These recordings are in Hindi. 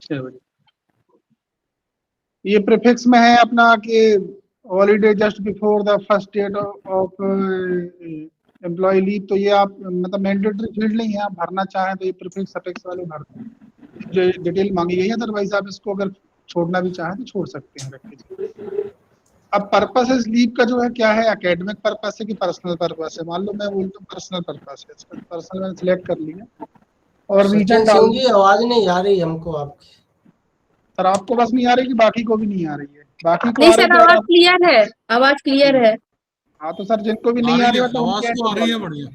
6 बजे। ये प्रीफिक्स में है अपना कि holiday just before the first date of employ leave, तो ये आप मतलब मैंडेटरी फील्ड नहीं है, आप भरना चाहें तो ये प्रीफिक्स सफिक्स वाले भर दें, जो डिटेल मांगी गई है। अदरवाइज आप इसको अगर छोड़ना भी चाहें तो छोड़ सकते हैं रख के। अब पर्पस लीव का जो है क्या है, एकेडमिक पर्पस है कि पर्सनल पर्पस है। मान लो मैं बोलता हूँ पर्सनल पर्पस है, पर्सनल मैंने सिलेक्ट कर लिया और रीजन सचिन डाल सिंह जी आवाज नहीं आ रही हमको आपकी। सर आपको बस नहीं आ रही कि बाकी को भी नहीं आ रही है? बाकी को नहीं आ रही सर, तो आवाज क्लियर है, आवाज क्लियर है। हाँ तो सर जिनको भी आ नहीं आ रही रही है, है तो आवाज तो आ रही है बढ़िया।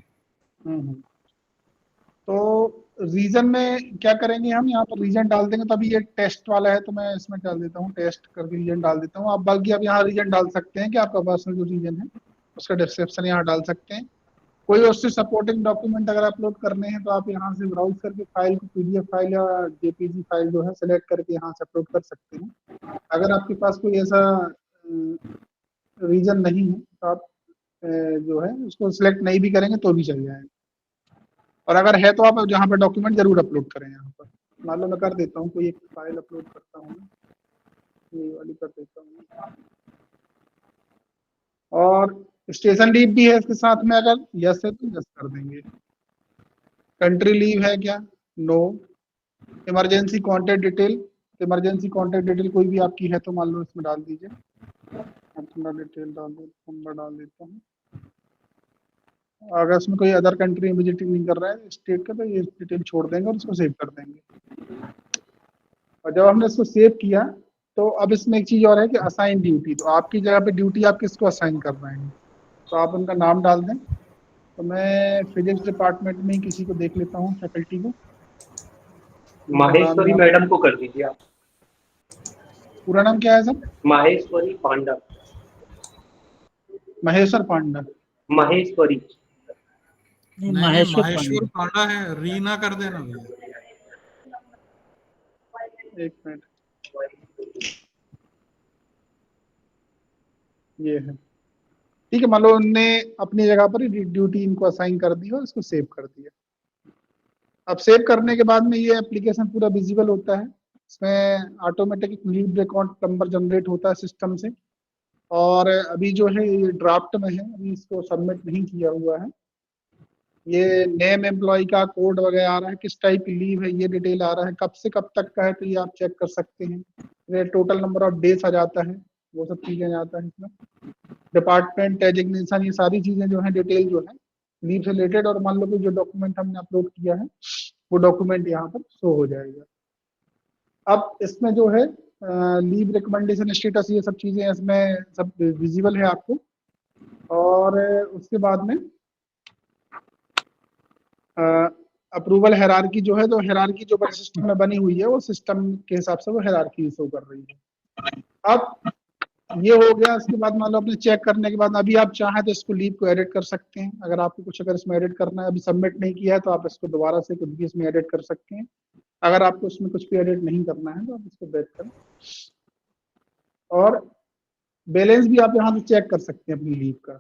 तो रीजन में क्या करेंगे हम, यहाँ पर रीजन डाल देंगे। तो अभी ये टेस्ट वाला है तो मैं इसमें डाल देता हूँ, टेस्ट करके रीजन डाल देता हूँ। आप बल्कि आप यहाँ रीजन डाल सकते हैं कि आपका पर्सनल जो रीजन है उसका डिस्क्रिप्शन यहाँ डाल सकते हैं। कोई उससे सपोर्टिंग डॉक्यूमेंट अगर अपलोड करने हैं तो आप यहाँ से ब्राउज करके फाइल को पीडीएफ फाइल या जेपीजी फाइल जो है सिलेक्ट करके यहाँ से अपलोड कर सकते हैं। अगर आपके पास कोई ऐसा रीजन नहीं है तो आप जो है उसको सिलेक्ट नहीं भी करेंगे तो भी चल जाएगा। और अगर है तो आप जहाँ पर डॉक्यूमेंट जरूर अपलोड करें। यहाँ पर मान लो मैं कर देता हूँ, कोई एक फाइल अपलोड करता हूँ, ये वाली कर देता हूँ। और स्टेशन लीव भी है इसके साथ में, अगर यस है तो यस कर देंगे। कंट्री लीव है क्या, no. Emergency contact detail, emergency contact detail कोई भी आपकी है तो मान लो इसमें डाल दीजिए। अपना डिटेल डाल दो, नंबर डाल देता हूँ। अगर इसमें कोई अदर कंट्री विजिटिंग नहीं कर रहा है स्टेट का तो ये डिटेल छोड़ देंगे और इसको सेव कर देंगे। और जब हमने इसको सेव किया तो अब इसमें एक चीज और है कि असाइन ड्यूटी। तो आपकी जगह पे ड्यूटी आप किसको असाइन कर रहे हैं, तो आप उनका नाम डाल दें। तो मैं फिजिक्स डिपार्टमेंट में ही किसी को देख लेता हूँ, फैकल्टी को। माहेश्वरी मैडम को कर दीजिए आप। पूरा नाम क्या है सर? माहेश्वरी पांडा। महेश्वर पांडा। माहेश्वरी नहीं, माहेश्वर पांडा है, रीना कर देना भैया। एक मिनट, ये है ठीक है। मान लो उनने अपनी जगह पर ही ड्यूटी इनको असाइन कर दी और इसको सेव कर दिया। अब सेव करने के बाद में ये एप्लीकेशन पूरा विजिबल होता है। इसमें automatic leave account number generate होता है सिस्टम से। और अभी जो है ये ड्राफ्ट में है, अभी इसको सबमिट नहीं किया हुआ है। ये नेम एम्प्लॉय का कोड वगैरह आ रहा है, किस टाइप की लीव है ये डिटेल आ रहा है, कब से कब तक का है तो ये आप चेक कर सकते हैं। ये टोटल नंबर ऑफ डेज आ जाता है, वो सब चीजें आ जाता है इसमें। डिपार्टमेंट डेजिग्नेशन, ये सारी चीजें जो है डिटेल जो है लीव से रिलेटेड। और मान लो कि जो डॉक्यूमेंट हमने अपलोड किया है वो डॉक्यूमेंट यहाँ पर शो हो जाएगा। अब इसमें जो है लीव रिकमेंडेशन स्टेटस ये सब चीजें इसमें सब विजिबल है आपको। और उसके बाद में अप्रूवल हायरार्की जो है, तो हायरार्की जो सिस्टम में बनी हुई है वो सिस्टम के हिसाब से वो हायरार्की शो कर रही है। अब ये हो गया। इसके बाद मान लो आपने चेक करने के बाद अभी आप चाहें तो इसको लीव को एडिट कर सकते हैं। अगर आपको कुछ अगर इसमें एडिट करना है, अभी सबमिट नहीं किया है तो आप इसको दोबारा से कुछ भी इसमें एडिट कर सकते हैं। अगर आपको इसमें कुछ भी एडिट नहीं करना है तो आप इसको बैक करें। और बैलेंस भी आप यहाँ से चेक कर सकते हैं अपनी लीव का,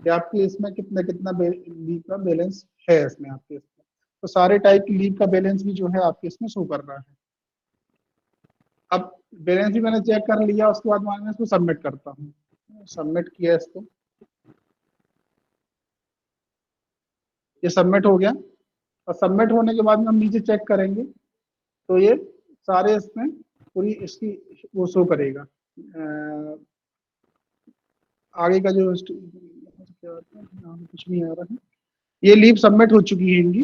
कि आपके इसमें कितना कितना लीव का बैलेंस है इसमें आपके इसमें। तो सारे टाइप की लीव का बैलेंस भी जो है आपके इसमें शो कर रहा है। अब बैलेंस भी मैंने चेक कर लिया, उसके बाद मैं इसको सबमिट करता हूँ। सबमिट किया इसको, ये सबमिट हो गया। और सबमिट होने के बाद में हम नीचे चेक करेंगे तो ये सारे इसमें पूरी इसकी वो शो करेगा। आगे का जो कुछ नहीं आ रहा है, ये लीव सबमिट हो चुकी है इनकी।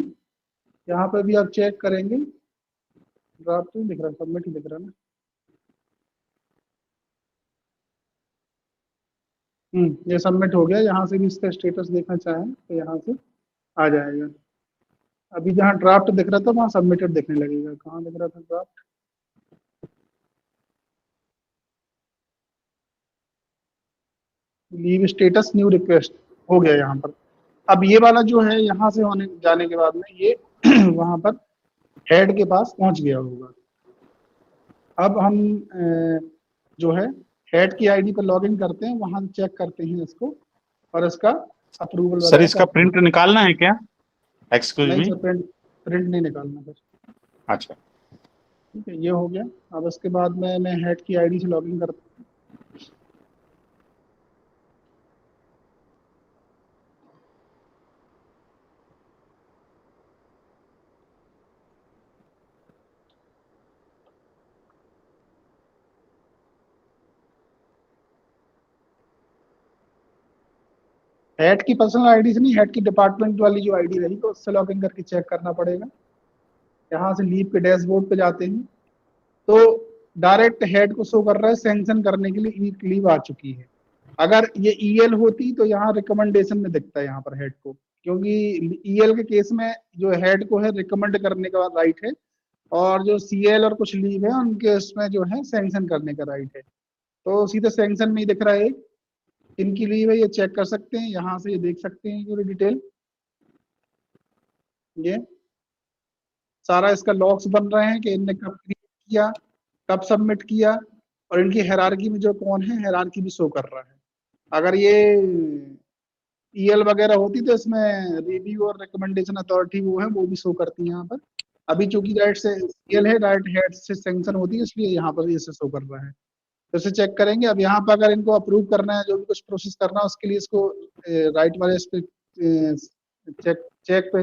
यहाँ पर भी आप चेक करेंगे, ड्राफ्ट नहीं दिख रहा, सबमिट ही दिख रहा ना। ये सबमिट हो गया। यहाँ से भी इसका स्टेटस देखना चाहें तो यहाँ से आ जाएगा। अभी जहाँ ड्राफ्ट दिख रहा था वहाँ सबमिटेड दिखने लगेगा। कहाँ दिख रहा था draft? Leave status new request हो गया यहाँ पर। अब ये वाला जो है यहाँ से होने जाने के बाद में ये वहाँ पर हेड के पास पहुँच गया होगा। अब हम जो है हेड की आईडी पर लॉगिन करते हैं, वहाँ चेक करते हैं इसको और इसका अप्रूवल। सर इसका प्रिंट निकालना है क्या? एक्सक्यूज नहीं मी। सर, प्रिंट नहीं निकालना सर। अच्छा, ठीक है, ये हो गया। अब इसके बाद में मैं हेड की आईडी से लॉगिन करता हूँ। हेड की पर्सनल आईडी से नहीं, हेड की डिपार्टमेंट वाली जो आईडी रही तो उससे लॉगिन करके चेक करना पड़ेगा। यहाँ से लीव के डैशबोर्ड पे जाते हैं तो डायरेक्ट हेड को शो कर रहा है सैंक्शन करने के लिए लीव आ चुकी है। अगर ये ईएल होती तो यहाँ रिकमेंडेशन में दिखता है यहाँ पर हेड को, क्योंकि ईएल के केस में जो हेड को है रिकमेंड करने का राइट है, और जो सीएल और कुछ लीव है उनके उसमें जो है सैंक्शन करने का राइट है। तो सीधे सैंक्शन में ही दिख रहा है इनकी लीव है, ये चेक कर सकते हैं यहाँ से, ये देख सकते हैं पूरी डिटेल। ये सारा इसका लॉग्स बन रहे हैं कि इनने कब क्रिएट किया, कब सबमिट किया, और इनकी हायरार्की में जो कौन है हायरार्की भी शो कर रहा है। अगर ये ईएल वगैरह होती तो इसमें रिव्यू और रिकमेंडेशन अथॉरिटी वो है वो भी शो करती है यहाँ पर। अभी चूंकि डायरेक्ट से ईएल है, डायरेक्ट हेड से सैंक्शन होती है, इसलिए यहाँ पर ये शो कर रहा है। तो इसे चेक करेंगे। अब यहाँ पर अगर इनको अप्रूव करना है, जो भी कुछ प्रोसेस करना है उसके लिए इसको राइट वाले इस पे चेक चेक पे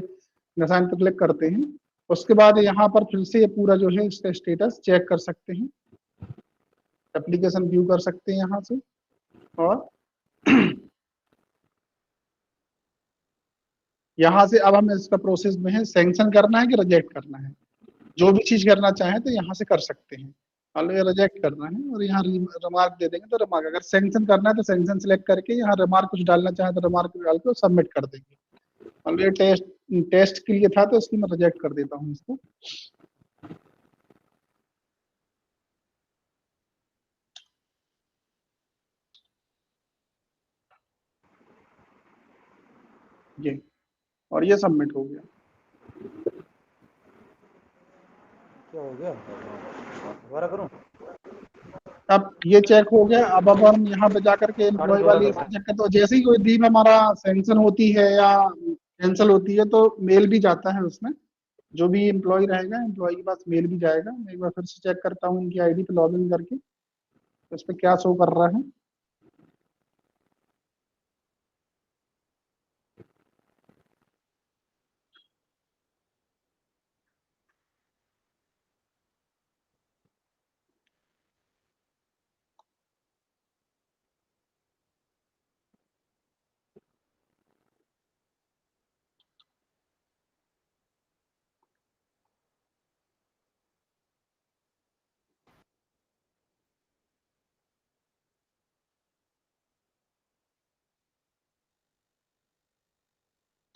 निशान पे क्लिक करते हैं। उसके बाद यहाँ पर फिर से ये पूरा जो है इसका स्टेटस चेक कर सकते हैं, एप्लीकेशन व्यू कर सकते हैं यहाँ से। और यहाँ से अब हम इसका प्रोसेस में है, सैंक्शन करना है कि रिजेक्ट करना है। जो भी चीज करना चाहें तो यहाँ से कर सकते हैं। मान लो ये रिजेक्ट करना है और यहाँ रिमार्क दे देंगे तो रिमार्क, अगर सैंक्शन करना है तो सैंक्शन सेलेक्ट करके यहाँ रिमार्क कुछ डालना चाहे तो रिमार्क डाल के सबमिट कर देंगे। मान लो ये टेस्ट के लिए था तो इसलिए मैं रिजेक्ट कर देता हूँ इसको। ये और ये सबमिट हो गया। क्या हो गया, दोबारा करूं? अब ये चेक हो गया। अब हम यहाँ पे जाकर के एम्प्लॉय वाली चेक करते, तो जैसे ही कोई लीव हमारा सैंक्शन होती है या कैंसिल होती है तो मेल भी जाता है उसमें। जो भी एम्प्लॉय रहेगा एम्प्लॉय के पास मेल भी जाएगा। मैं एक बार फिर से चेक करता हूँ इनकी आईडी पे लॉगिन करके तो इस पर क्या शो कर रहा है।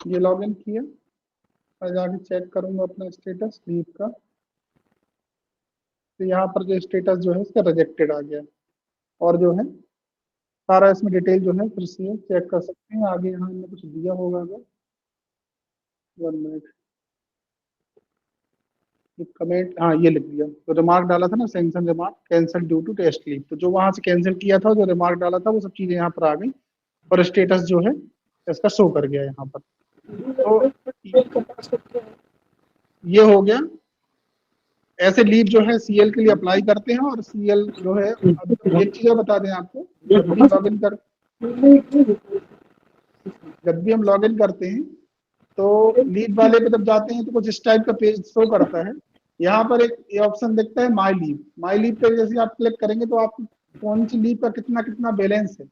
ये लॉगिन किया, मैं जाके चेक करूंगा अपना स्टेटस लीव का। तो यहाँ पर जो स्टेटस जो है इसका रिजेक्टेड आ गया। और जो है सारा इसमें डिटेल जो है फिर से चेक कर सकते हैं। आगे यहाँ इन्होंने कुछ दिया होगा अगर, 1 मिनट, कमेंट, हाँ ये लिख दिया। तो रिमार्क डाला था ना, sanction remark cancel due to test leave, तो जो वहां से कैंसिल किया था, जो रिमार्क डाला था वो सब चीजें यहाँ पर आ गई और स्टेटस जो है इसका शो कर गया यहाँ पर। तो ये हो गया। ऐसे लीव जो है सीएल के लिए अप्लाई करते हैं, और सीएल जो है, अब एक चीज और बता दें आपको, जब भी हम लॉग इन करते हैं तो लीव वाले पे जब जाते हैं तो कुछ इस टाइप का पेज शो करता है। यहाँ पर एक ये ऑप्शन दिखता है माई लीव। माई लीव पे जैसे आप क्लिक करेंगे तो आपको कौन सी लीव का कितना कितना बैलेंस है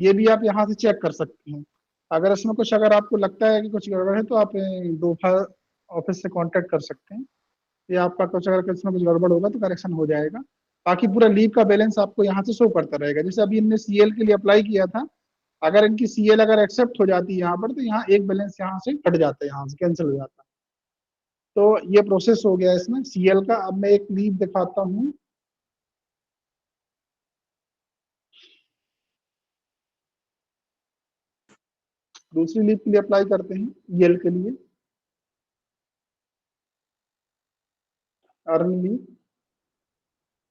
ये भी आप यहाँ से चेक कर सकते हैं। अगर इसमें कुछ, अगर आपको लगता है कि कुछ गड़बड़ है तो आप दोपहर ऑफिस से कांटेक्ट कर सकते हैं। ये आपका कुछ, अगर इसमें कुछ गड़बड़ होगा तो करेक्शन हो जाएगा। बाकी पूरा लीव का बैलेंस आपको यहाँ से शो करता रहेगा। जैसे अभी इनने सीएल के लिए अप्लाई किया था, अगर इनकी सीएल अगर एक्सेप्ट हो जाती है यहाँ पर तो यहाँ एक बैलेंस यहाँ से कट जाता है, यहाँ से कैंसिल हो जाता है। तो ये प्रोसेस हो गया इसमें सीएल का। अब मैं एक लीव दिखाता हूँ। दूसरी लीव के लिए अप्लाई करते हैं, ईएल के लिए अर्न लीव।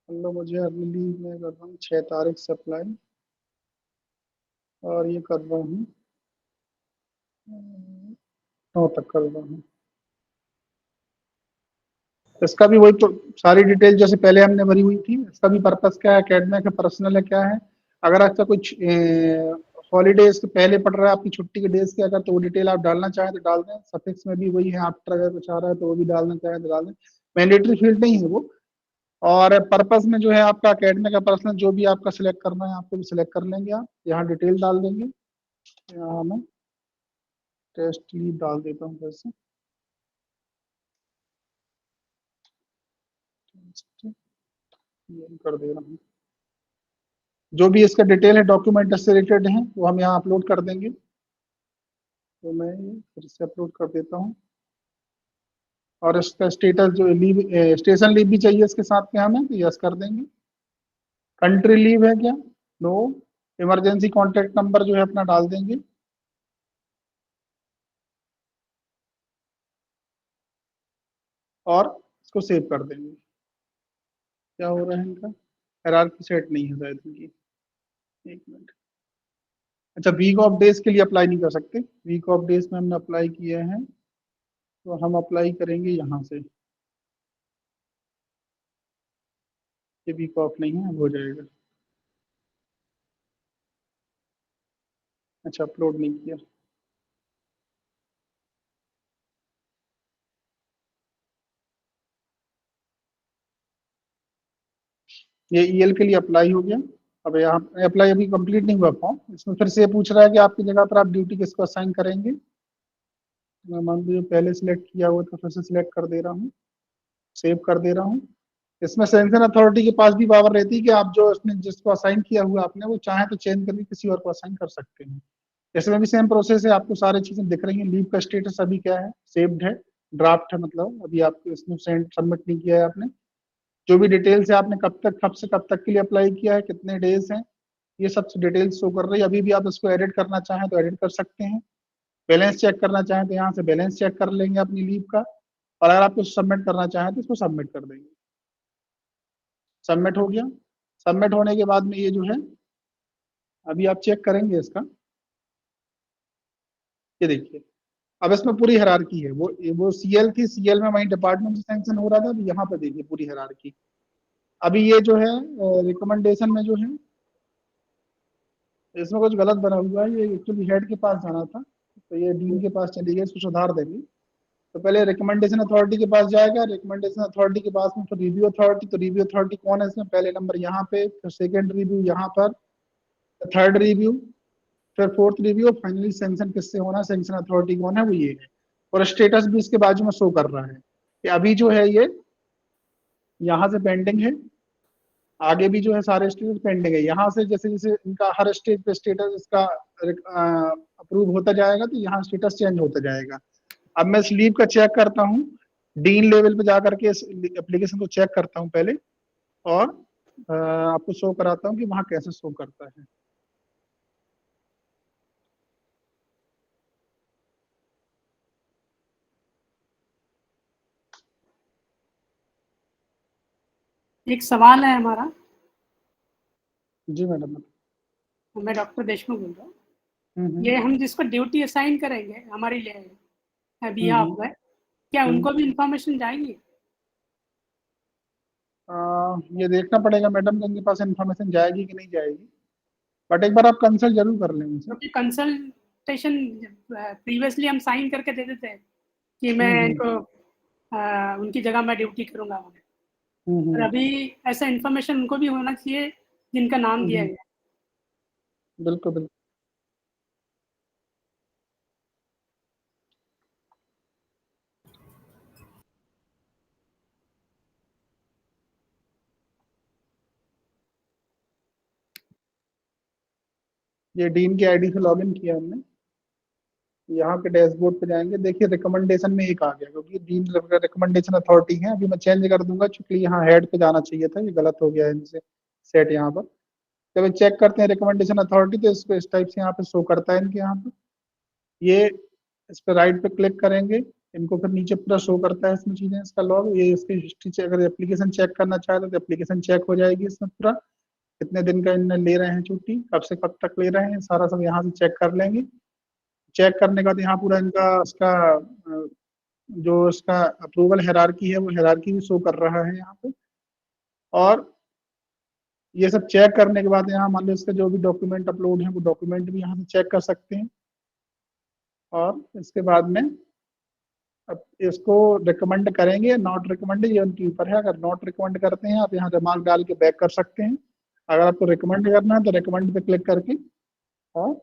लो मुझे अर्न लीव में कर रहा हूँ 6 तारीख से अप्लाई, और ये कर रहा हूँ 9 तक कर रहा हूँ। इसका भी वही तो सारी डिटेल जैसे पहले हमने भरी हुई थी। इसका भी पर्पस क्या है, एकेडमिक है, पर्सनल है, क्या है। अगर आपका कुछ हॉलीडेज के पहले पड़ रहा है, आपकी छुट्टी के डेज के, अगर तो वो डिटेल आप डालना चाहें तो डाल दें। सफिक्स में भी वही है, आफ्टर अगर कुछ आ रहा है तो वो भी डालना चाहें तो डाल दें। मैंडेटरी फील्ड नहीं है वो। और पर्पस में जो है आपका एकेडमिक का, पर्सनल जो भी आपका सिलेक्ट करना है आपको भी सिलेक्ट कर लेंगे। आप यहाँ डिटेल डाल देंगे। यहाँ मैं टेस्ट लीव डाल देता हूँ वैसे। कर दे रहा हूँ। जो भी इसका डिटेल है डॉक्यूमेंट से रिलेटेड है वो हम यहाँ अपलोड कर देंगे। तो मैं फिर से अपलोड कर देता हूँ। और इसका स्टेटस जो लीव, स्टेशन लीव भी चाहिए इसके साथ में हमें, तो यस कर देंगे। कंट्री लीव है क्या, नो। इमरजेंसी कॉन्टैक्ट नंबर जो है अपना डाल देंगे। और इसको सेव कर देंगे। क्या हो रहा है इनका, हायरार्की सेट नहीं है शायद इनकी। एक मिनट। अच्छा, वीक ऑफ डेज के लिए अप्लाई नहीं कर सकते। वीक ऑफ डेज में हमने अप्लाई किए हैं, तो हम अप्लाई करेंगे यहाँ से। ये वीक ऑफ नहीं है, अब हो जाएगा। अच्छा, अपलोड नहीं किया। ये ईएल के लिए अप्लाई हो गया। अब यहाँ अप्लाई अभी कंप्लीट नहीं हुआ फॉर्म। इसमें फिर से पूछ रहा है कि आपकी जगह पर आप ड्यूटी किसको असाइन करेंगे। मैं मान लीजिए पहले सिलेक्ट किया हुआ तो फिर से सिलेक्ट कर दे रहा हूँ, सेव कर दे रहा हूँ। इसमें सैंक्शन अथॉरिटी के पास भी पावर रहती है कि आप जो उसने जिसको असाइन किया हुआ आपने, वो चाहे तो चेंज करके किसी और को असाइन कर सकते हैं। इसमें भी सेम प्रोसेस है। आपको सारी चीजें दिख रही हैं। लीव का स्टेटस अभी क्या है, सेव्ड है, ड्राफ्ट है, मतलब अभी आपको इसमें सेंड सबमिट नहीं किया है आपने। जो भी डिटेल्स है आपने कब तक, कब से कब तक के लिए अप्लाई किया है, कितने डेज हैं, ये सब डिटेल्स शो कर रही है। अभी भी आप इसको एडिट करना चाहें तो एडिट कर सकते हैं। बैलेंस चेक करना चाहें तो यहाँ से बैलेंस चेक कर लेंगे अपनी लीव का। और अगर आपको सबमिट करना चाहें तो इसको सबमिट कर देंगे। सबमिट हो गया। सबमिट होने के बाद में ये जो है, अभी आप चेक करेंगे इसका, ये देखिए अब इसमें पूरी हायरार्की है। वो सीएल थी, सीएल में वहीं डिपार्टमेंट से सैंक्शन हो रहा था। अभी यहाँ पे देखिए पूरी हायरार्की। अभी ये जो है रिकमेंडेशन में जो है, इसमें कुछ गलत बना हुआ है। ये एक्चुअली हेड के पास जाना था, तो ये डीन के पास चली गई। इसको सुधार देंगे। तो पहले रिकमेंडेशन अथॉरिटी के पास जाएगा। रिकमेंडेशन अथॉरिटी के पास में फिर रिव्यू अथॉरिटी। तो रिव्यू अथॉरिटी कौन है इसमें, पहले नंबर यहाँ पे, फिर सेकंड रिव्यू यहाँ पर, थर्ड रिव्यू, फिर फोर्थ रिव्यू, और फाइनली सैंक्शन किससे होना, सैंक्शन अथॉरिटी कौन है, वो ये है। और स्टेटस भी इसके बाजू में शो कर रहा है कि अभी जो है ये यहाँ से पेंडिंग है, आगे भी जो है सारे स्टेटस पेंडिंग है। यहाँ से जैसे जैसे इनका हर स्टेज पे स्टेटस इसका अप्रूव होता जाएगा तो यहाँ स्टेटस चेंज होता जाएगा। अब मैं इस लीव का चेक करता हूँ, डीन लेवल पे जाकर के इस एप्लीकेशन को चेक करता हूँ पहले, और आपको शो कराता हूँ कि वहाँ कैसे शो करता है। एक सवाल है हमारा। जी मैडम। मैं डॉक्टर देशमुख बोल रहा हूँ। हम्म। ये हम जिसको ड्यूटी असाइन करेंगे हमारे लिए बिहाफ हम्म। पर, क्या उनको भी इंफॉर्मेशन जाएगी? ये देखना पड़ेगा मैडम कि उनके पास इन्फॉर्मेशन जाएगी कि नहीं जाएगी। बट एक बार आप कंसल्ट जरूर कर लें उनसे। क्योंकि कंसल्टेशन प्रीवियसली हम साइन करके दे देते हैं कि मैं इनको उनकी जगह मैं ड्यूटी करूंगा। और अभी ऐसा इन्फॉर्मेशन उनको भी होना चाहिए जिनका नाम दिया गया। बिल्कुल बिल्कुल। ये डीन की आईडी से लॉगिन किया हमने। यहाँ के डैशबोर्ड पे जाएंगे, देखिए रिकमेंडेशन में एक आ गया, क्योंकि डीन रिकमेंडेशन अथॉरिटी है। अभी मैं चेंज कर दूंगा, चूंकि यहाँ हेड पे जाना चाहिए था, ये गलत हो गया है इनसे सेट यहाँ पर। जब चेक करते हैं रिकमेंडेशन अथॉरिटी तो इसको इस टाइप से यहाँ पे शो करता है इनके यहाँ पे। ये इस पर राइट पे क्लिक करेंगे, इनको फिर नीचे पूरा शो करता है इसमें चीजें, इसका लॉग, ये इसकी हिस्ट्री से अगर एप्लीकेशन चेक करना चाहते तो एप्लीकेशन चेक हो जाएगी इसमें पूरा, कितने दिन का इनने ले रहे हैं छुट्टी, कब से कब तक ले रहे हैं, सारा सब यहाँ से चेक कर लेंगे। चेक करने के बाद यहाँ पूरा इनका उसका जो इसका अप्रूवल हायरार्की है वो हायरार्की भी शो कर रहा है यहाँ पे। और ये सब चेक करने के बाद यहाँ मान लो इसके जो भी डॉक्यूमेंट अपलोड है वो डॉक्यूमेंट भी यहाँ से चेक कर सकते हैं। और इसके बाद में अब इसको रिकमेंड करेंगे, नॉट रिकमेंड ये उनके ऊपर है। अगर नॉट रिकमेंड करते हैं आप यहाँ रिमार्क डाल के बैक कर सकते हैं। अगर आपको रिकमेंड करना है तो रिकमेंड पे क्लिक करके और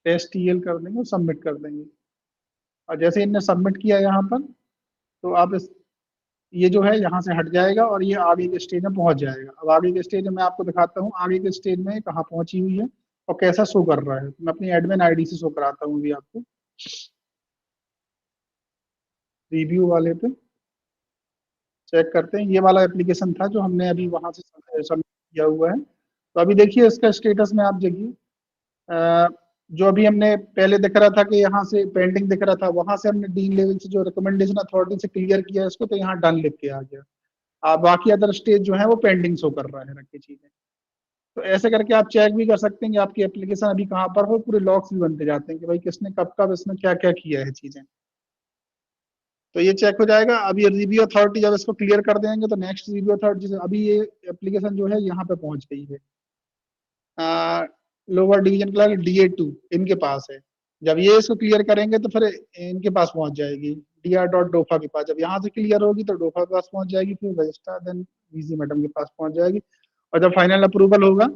STL कर देंगे और सबमिट कर देंगे। और जैसे इनने सबमिट किया यहाँ पर तो आप ये जो है यहाँ से हट जाएगा और ये आगे के स्टेज में पहुंच जाएगा। अब आगे के स्टेज में मैं आपको दिखाता हूँ आगे के स्टेज में कहाँ पहुंची हुई है और कैसा शो कर रहा है। मैं अपनी एडमिन आईडी से शो कराता हूँ अभी आपको। रिव्यू वाले पे चेक करते हैं, ये वाला एप्लीकेशन था जो हमने अभी वहां से सबमिट किया हुआ है। तो अभी देखिए इसका स्टेटस में आप देखिए, जो अभी हमने पहले दिख रहा था कि यहाँ से पेंडिंग दिख रहा था, वहां से हमने डीन लेवल से जो रिकमेंडेशन अथॉरिटी से क्लियर किया इसको, तो यहाँ डन लिख के आ गया। बाकी अदर स्टेज जो है वो पेंडिंग शो कर रहा है रखी चीजें। तो ऐसे करके आप चेक भी कर सकते हैं कि आपकी एप्लीकेशन अभी कहाँ पर हो। पूरे लॉग्स भी बनते जाते हैं कि भाई किसने कब कब इसमें क्या क्या किया है चीजें। तो ये चेक हो जाएगा। अब ये रिव्यू अथॉरिटी जब इसको क्लियर कर देंगे तो नेक्स्ट रिव्यू अथॉरिटी से अभी ये एप्लीकेशन जो है यहाँ पे पहुंच गई है, लोअर डिवीजन क्लर्क DA2 इनके पास है। जब ये इसको क्लियर करेंगे तो फिर इनके पास पहुंच जाएगी dr.dofa के पास। जब यहाँ से क्लियर होगी तो डोफा के पास पहुंच जाएगी, फिर रजिस्ट्रार देन वीसी मैडम के पास पहुंच जाएगी। और जब फाइनल अप्रूवल होगा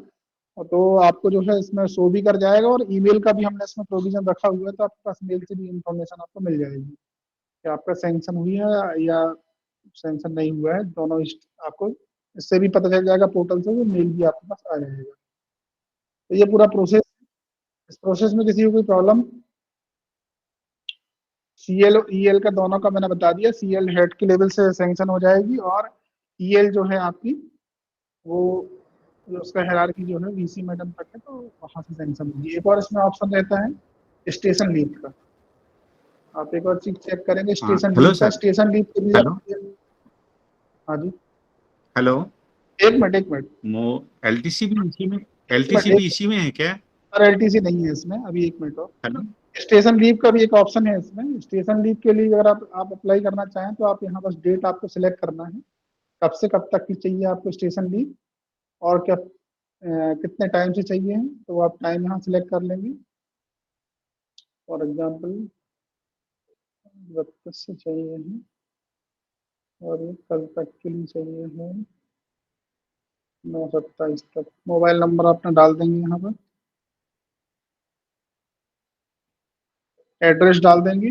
तो आपको जो है इसमें शो भी कर जाएगा। और ईमेल का भी हमने इसमें प्रोविजन रखा हुआ है, तो आपके पास मेल से भी इंफॉर्मेशन आपको मिल जाएगी कि आपका सैंक्शन हुई है या सैंक्शन नहीं हुआ है। दोनों आपको इससे भी पता चल जाएगा पोर्टल से, वो मेल भी आपके पास आ जाएगा। तो ये पूरा प्रोसेस, इस प्रोसेस में किसी को कोई प्रॉब्लम, CL EL का दोनों का मैंने बता दिया। CL हेड के लेवल से सैंक्शन हो जाएगी और EL जो है आपकी वो उसका हायरार्की जो है VC मैडम तक है, तो वहां से सैंक्शन होगी। एक और इसमें ऑप्शन रहता है स्टेशन लीव का। आप एक और चीज चेक करेंगे स्टेशन लीव का। स्टेशन लीव के लिए हाँ जी, हेलो, एक मिनट LTC भी इसी में है क्या? और LTC नहीं है इसमें अभी। एक मिनट और, हेलो, स्टेशन लीव का भी एक ऑप्शन है इसमें। स्टेशन लीव के लिए अगर आप अप्लाई करना चाहें तो आप यहाँ बस डेट आपको सिलेक्ट करना है, कब से कब तक की चाहिए आपको स्टेशन लीव और क्या कितने टाइम से चाहिए है, तो आप टाइम यहाँ सिलेक्ट कर लेंगे। फॉर एग्जाम्पल 32 से चाहिए है और ये कल तक के लिए चाहिए है 9/27 तक। मोबाइल नंबर आपने डाल देंगे यहाँ पर, एड्रेस डाल देंगे,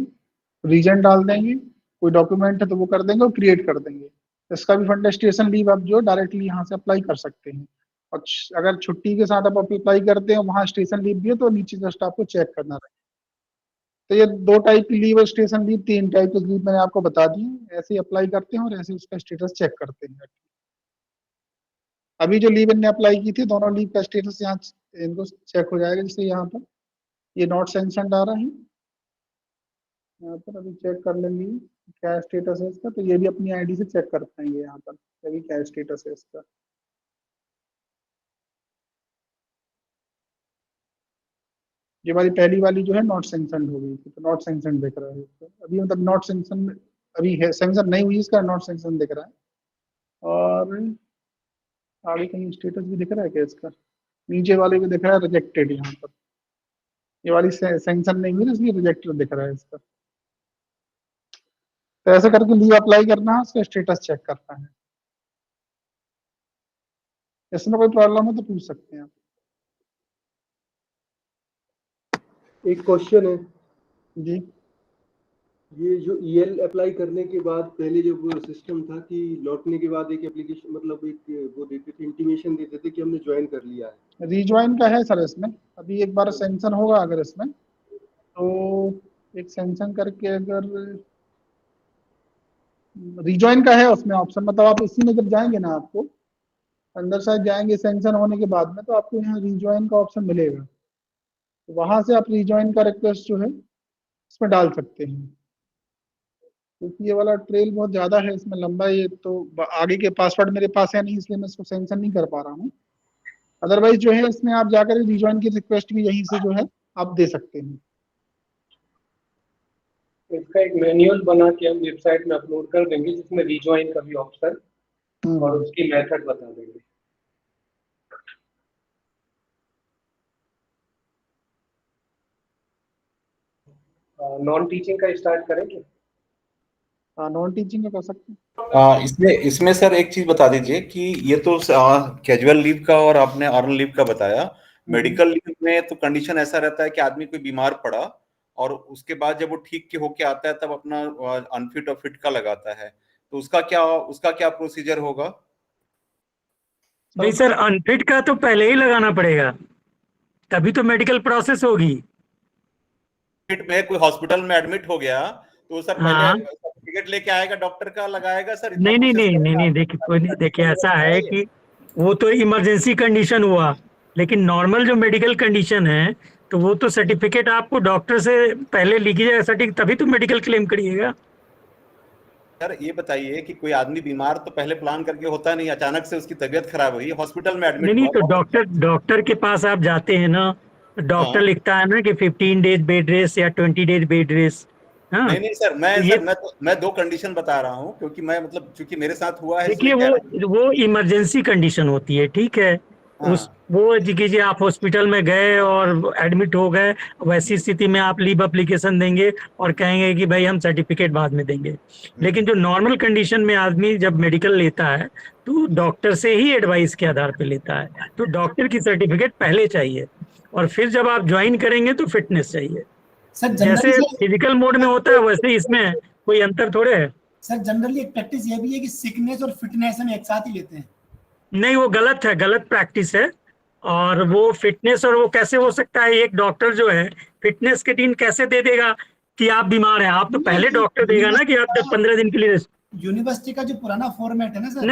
रीजन डाल देंगे, कोई डॉक्यूमेंट है तो वो कर देंगे और क्रिएट कर देंगे। इसका भी फंड स्टेशन लीव आप जो डायरेक्टली यहाँ से अप्लाई कर सकते हैं। और अगर छुट्टी के साथ आप अप्लाई करते हैं वहाँ स्टेशन लीव भी है तो नीचे जस्ट आपको चेक करना रहेगा। तो ये 2 टाइप की लीव है स्टेशन लीव, 3 टाइप की लीव मैंने आपको बता दी। ऐसे ही अप्लाई करते हैं और ऐसे उसका स्टेटस चेक करते हैं। अभी जो लीव इनने अप्लाई की थी दोनों लीव का स्टेटस यहाँ इनको चेक हो जाएगा। जैसे यहाँ पर ये नॉट सैंक्शनड आ रहा है, यहाँ पर अभी चेक कर लेंगे क्या स्टेटस है इसका। तो ये भी अपनी आईडी से चेक कर पाएंगे यहाँ पर अभी क्या स्टेटस है इसका। ये वाली पहली वाली जो है नॉट सैंक्शनड हो गई थी, तो नॉट सैंक्शनड दिख रहा है इसका अभी। मतलब नॉट सैंक्शन अभी है, सैंक्शन नहीं हुई, इसका नॉट सैंक्शन दिख रहा है। और आगे कहीं स्टेटस भी दिख रहा है क्या इसका? नीचे वाले भी दिख रहा है रिजेक्टेड यहाँ पर। ये वाली सैंक्शन नहीं हुई इसलिए रिजेक्टेड दिख रहा है इसका। तो ऐसे करके लीव अप्लाई करना है, उसका स्टेटस चेक करना है। इसमें कोई प्रॉब्लम है तो पूछ सकते हैं आप। एक क्वेश्चन है जी, ये जो EL अप्लाई करने के बाद पहले जब सिस्टम था कि लौटने के बाद एक एप्लीकेशन मतलब एक वो देते थे, इंटीमेशन देते थे कि हमने ज्वाइन कर लिया है। रीज्वाइन का है सर इसमें। अभी एक बार सैंक्शन होगा अगर इसमें, तो एक सैंक्शन करके अगर रीज्वाइन का है उसमें ऑप्शन, मतलब आप इसी में जब जाएंगे ना, आपको अंदर साइड जाएंगे सैंक्शन होने के बाद में, तो आपको यहाँ रीज्वाइन का ऑप्शन मिलेगा। तो वहां से आप रीज्वाइन का रिक्वेस्ट जो है इसमें डाल सकते हैं। क्योंकि ये वाला ट्रेल बहुत ज्यादा है, इसमें लंबा, ये तो आगे के पासवर्ड मेरे पास है नहीं इसलिए मैं इसको सैंक्शन नहीं कर पा रहा हूँ। अदरवाइज जो है इसमें आप जाकर रीज्वाइन की रिक्वेस्ट भी यहीं से जो है आप दे सकते हैं। इसका एक मैनुअल बना के हम वेबसाइट में अपलोड कर देंगे, जिसमें रिज्वाइन का भी ऑप्शन और उसकी मेथड बता देंगे। नॉन टीचिंग का स्टार्ट करेंगे? हाँ, नॉन टीचिंग का कर सकते हैं। इसमें सर एक चीज बता दीजिए कि ये तो कैजुअल लीव का और आपने अर्न लीव का बताया, मेडिकल लीव में तो कंडीशन ऐसा रहता है कि आदमी कोई बीमार पड़ा और उसके बाद जब वो ठीक के होके आता है तब अपना अनफिट और फिट का लगाता है, तो उसका क्या प्रोसीजर होगा? नहीं सर, अनफिट का तो पहले ही लगाना पड़ेगा, तभी तो मेडिकल प्रोसेस होगी। फिट में कोई हॉस्पिटल में एडमिट हो गया तो सर पहले सर्टिफिकेट लेके आएगा, डॉक्टर का लगाएगा सर? नहीं, देखिए ऐसा है कि वो तो इमरजेंसी कंडीशन हुआ, लेकिन नॉर्मल जो मेडिकल कंडीशन है तो वो तो सर्टिफिकेट आपको डॉक्टर से पहले लिखी जाएगा सर्टिफिकेट, तभी तो मेडिकल क्लेम करिएगा। सर ये बताइए कि कोई आदमी बीमार तो पहले प्लान करके होता नहीं, अचानक से उसकी तबीयत खराब हुई, हॉस्पिटल में एडमिट नहीं तो डॉक्टर के पास आप जाते हैं ना, डॉक्टर लिखता है ना कि 15 डेज बेड रेस्ट या 20 डेज बेड रेस्ट। हाँ? नहीं सर, मैं दो कंडीशन बता रहा हूँ, क्योंकि मैं मतलब चूंकि मेरे साथ हुआ है। देखिए वो इमरजेंसी कंडीशन होती है, ठीक है। वो कीजिए आप हॉस्पिटल में गए और एडमिट हो गए, वैसी स्थिति में आप लीव एप्लीकेशन देंगे और कहेंगे कि भाई हम सर्टिफिकेट बाद में देंगे। लेकिन जो नॉर्मल कंडीशन में आदमी जब मेडिकल लेता है तो डॉक्टर से ही एडवाइस के आधार पे लेता है, तो डॉक्टर की सर्टिफिकेट पहले चाहिए और फिर जब आप ज्वाइन करेंगे तो फिटनेस चाहिए। सर जैसे फिजिकल मोड में होता है वैसे इसमें कोई अंतर थोड़े है। सर जनरली एक प्रैक्टिस ये भी है कि सिकनेस और फिटनेस हम एक साथ ही लेते हैं। नहीं, वो गलत है, गलत प्रैक्टिस है। और वो फिटनेस और वो कैसे हो सकता है, एक डॉक्टर जो है फिटनेस के दिन कैसे दे देगा कि आप बीमार हैं? आप तो पहले डॉक्टर देगा ना कि आप 15 दिन के लिए। यूनिवर्सिटी का जो पुराना फॉर्मेट है ना सर।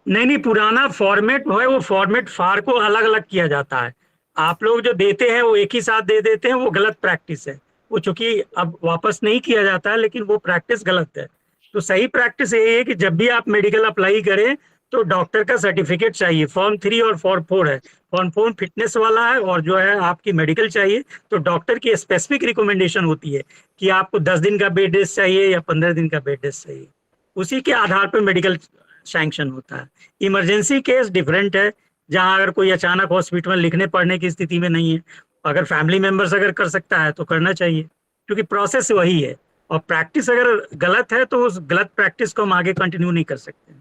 नहीं, पुराना फॉर्मेट है, वो फॉर्मेट फार को अलग अलग किया जाता है। आप लोग जो देते हैं वो एक ही साथ दे देते हैं, वो गलत प्रैक्टिस है। वो चूंकि अब वापस नहीं किया जाता है, लेकिन वो प्रैक्टिस गलत है। तो सही प्रैक्टिस ये है कि जब भी आप मेडिकल अप्लाई करें तो डॉक्टर का सर्टिफिकेट चाहिए। फॉर्म 3 और फॉर्म 4 है। फॉर्म 4 फिटनेस वाला है और जो है आपकी मेडिकल चाहिए। तो डॉक्टर की स्पेसिफिक रिकमेंडेशन होती है कि आपको 10 दिन का बेड रेस्ट चाहिए या 15 दिन का बेड रेस्ट चाहिए, उसी के आधार पर मेडिकल सैंक्शन होता है। इमरजेंसी केस डिफरेंट है, जहां अगर कोई अचानक हॉस्पिटल में लिखने पढ़ने की स्थिति में नहीं है, अगर फैमिली मेंबर्स अगर कर सकता है तो करना चाहिए, क्योंकि प्रोसेस वही है। और प्रैक्टिस अगर गलत है तो उस गलत प्रैक्टिस को हम आगे कंटिन्यू नहीं कर सकते।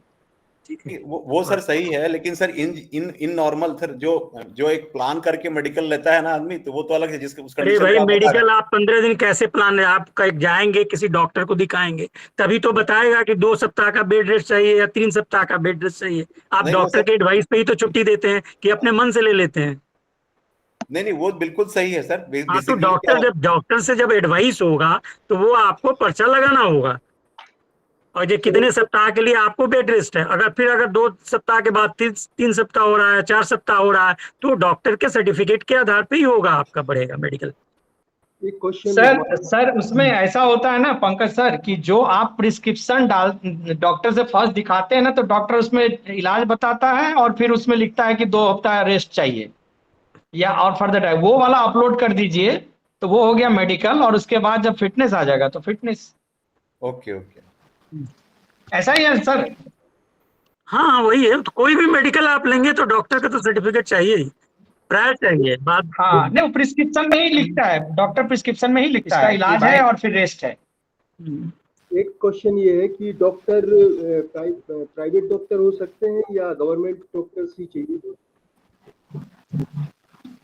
ठीक है, वो सर सही है, लेकिन सर इन नॉर्मल सर जो एक प्लान करके मेडिकल लेता है ना आदमी, तो वो तो अलग है। जिसके उसका अरे भाई मेडिकल आप 15 दिन कैसे प्लान है? आप जाएंगे किसी डॉक्टर को दिखाएंगे तभी तो बताएगा कि 2 सप्ताह का बेड रेस्ट चाहिए या 3 सप्ताह का बेड रेस्ट चाहिए। आप डॉक्टर के एडवाइस पे ही तो छुट्टी देते हैं कि अपने मन से ले लेते हैं। नहीं, वो बिल्कुल सही है सर। तो डॉक्टर से जब एडवाइस होगा तो वो आपको पर्चा लगाना होगा, और ये कितने सप्ताह के लिए आपको बेड रेस्ट है। अगर 2 सप्ताह के बाद 3 सप्ताह हो रहा है, 4 सप्ताह हो रहा है, तो डॉक्टर के सर्टिफिकेट के आधार पे ही होगा आपका बढ़ेगा मेडिकल। एक क्वेश्चन सर उसमें ऐसा होता है ना पंकज सर कि जो आप प्रिस्क्रिप्शन डॉक्टर से फर्स्ट दिखाते हैं ना, तो डॉक्टर उसमें इलाज बताता है और फिर उसमें लिखता है कि 2 हफ्ता रेस्ट चाहिए या और फर्दर टाइम, वो वाला अपलोड कर दीजिए तो वो हो गया मेडिकल। और उसके बाद जब फिटनेस आ जाएगा तो फिटनेस। ओके ऐसा ही है सर। हाँ वही है, तो कोई भी मेडिकल आप लेंगे तो डॉक्टर का तो सर्टिफिकेट चाहिए ही, प्रायर चाहिए बात। हाँ नहीं, प्रिस्क्रिप्शन में ही लिखता है डॉक्टर, प्रिस्क्रिप्शन में ही लिखता है इलाज है और फिर रेस्ट है। एक क्वेश्चन ये है कि डॉक्टर प्राइवेट डॉक्टर हो सकते हैं या गवर्नमेंट डॉक्टर्स ही चाहिए?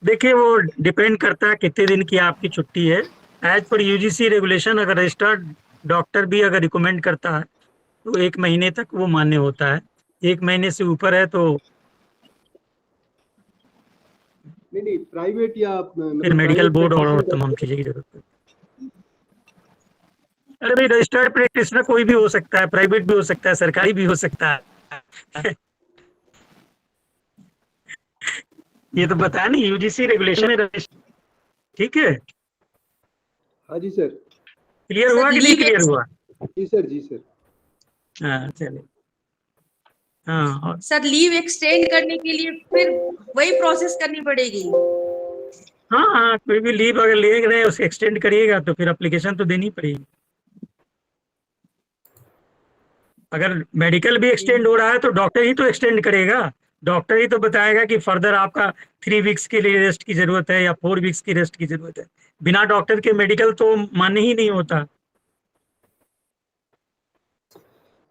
देखिए वो डिपेंड करता है कितने दिन की आपकी छुट्टी है। एज पर यूजीसी रेगुलेशन अगर रजिस्टर्ड डॉक्टर भी अगर रिकमेंड करता है तो 1 महीने तक वो मान्य होता है। 1 महीने से ऊपर है तो नहीं प्राइवेट या फिर मेडिकल बोर्ड और तमाम चीजें की जरूरत है। अरे भाई रजिस्टर्ड प्रैक्टिशनर कोई भी हो सकता है, प्राइवेट भी हो सकता है, सरकारी भी हो सकता है। ये तो बताया नहीं, यूजीसी रेगुलेशन है। ठीक है, हाँ जी सर। क्लियर हुआ कि नहीं क्लियर हुआ? जी सर। हाँ चलिए। हाँ सर लीव एक्सटेंड करने के लिए फिर वही प्रोसेस करनी पड़ेगी? हाँ, कोई भी लीव अगर ले रहे हैं उसे एक्सटेंड करिएगा तो फिर एप्लीकेशन तो देनी पड़ेगी। अगर मेडिकल भी एक्सटेंड हो रहा है तो डॉक्टर ही तो एक्सटेंड करेगा, डॉक्टर ही तो बताएगा कि फर्दर आपका 3 वीक्स के लिए रेस्ट की जरूरत है या 4 वीक्स की रेस्ट की जरूरत है। बिना डॉक्टर के मेडिकल तो मान्य ही नहीं होता।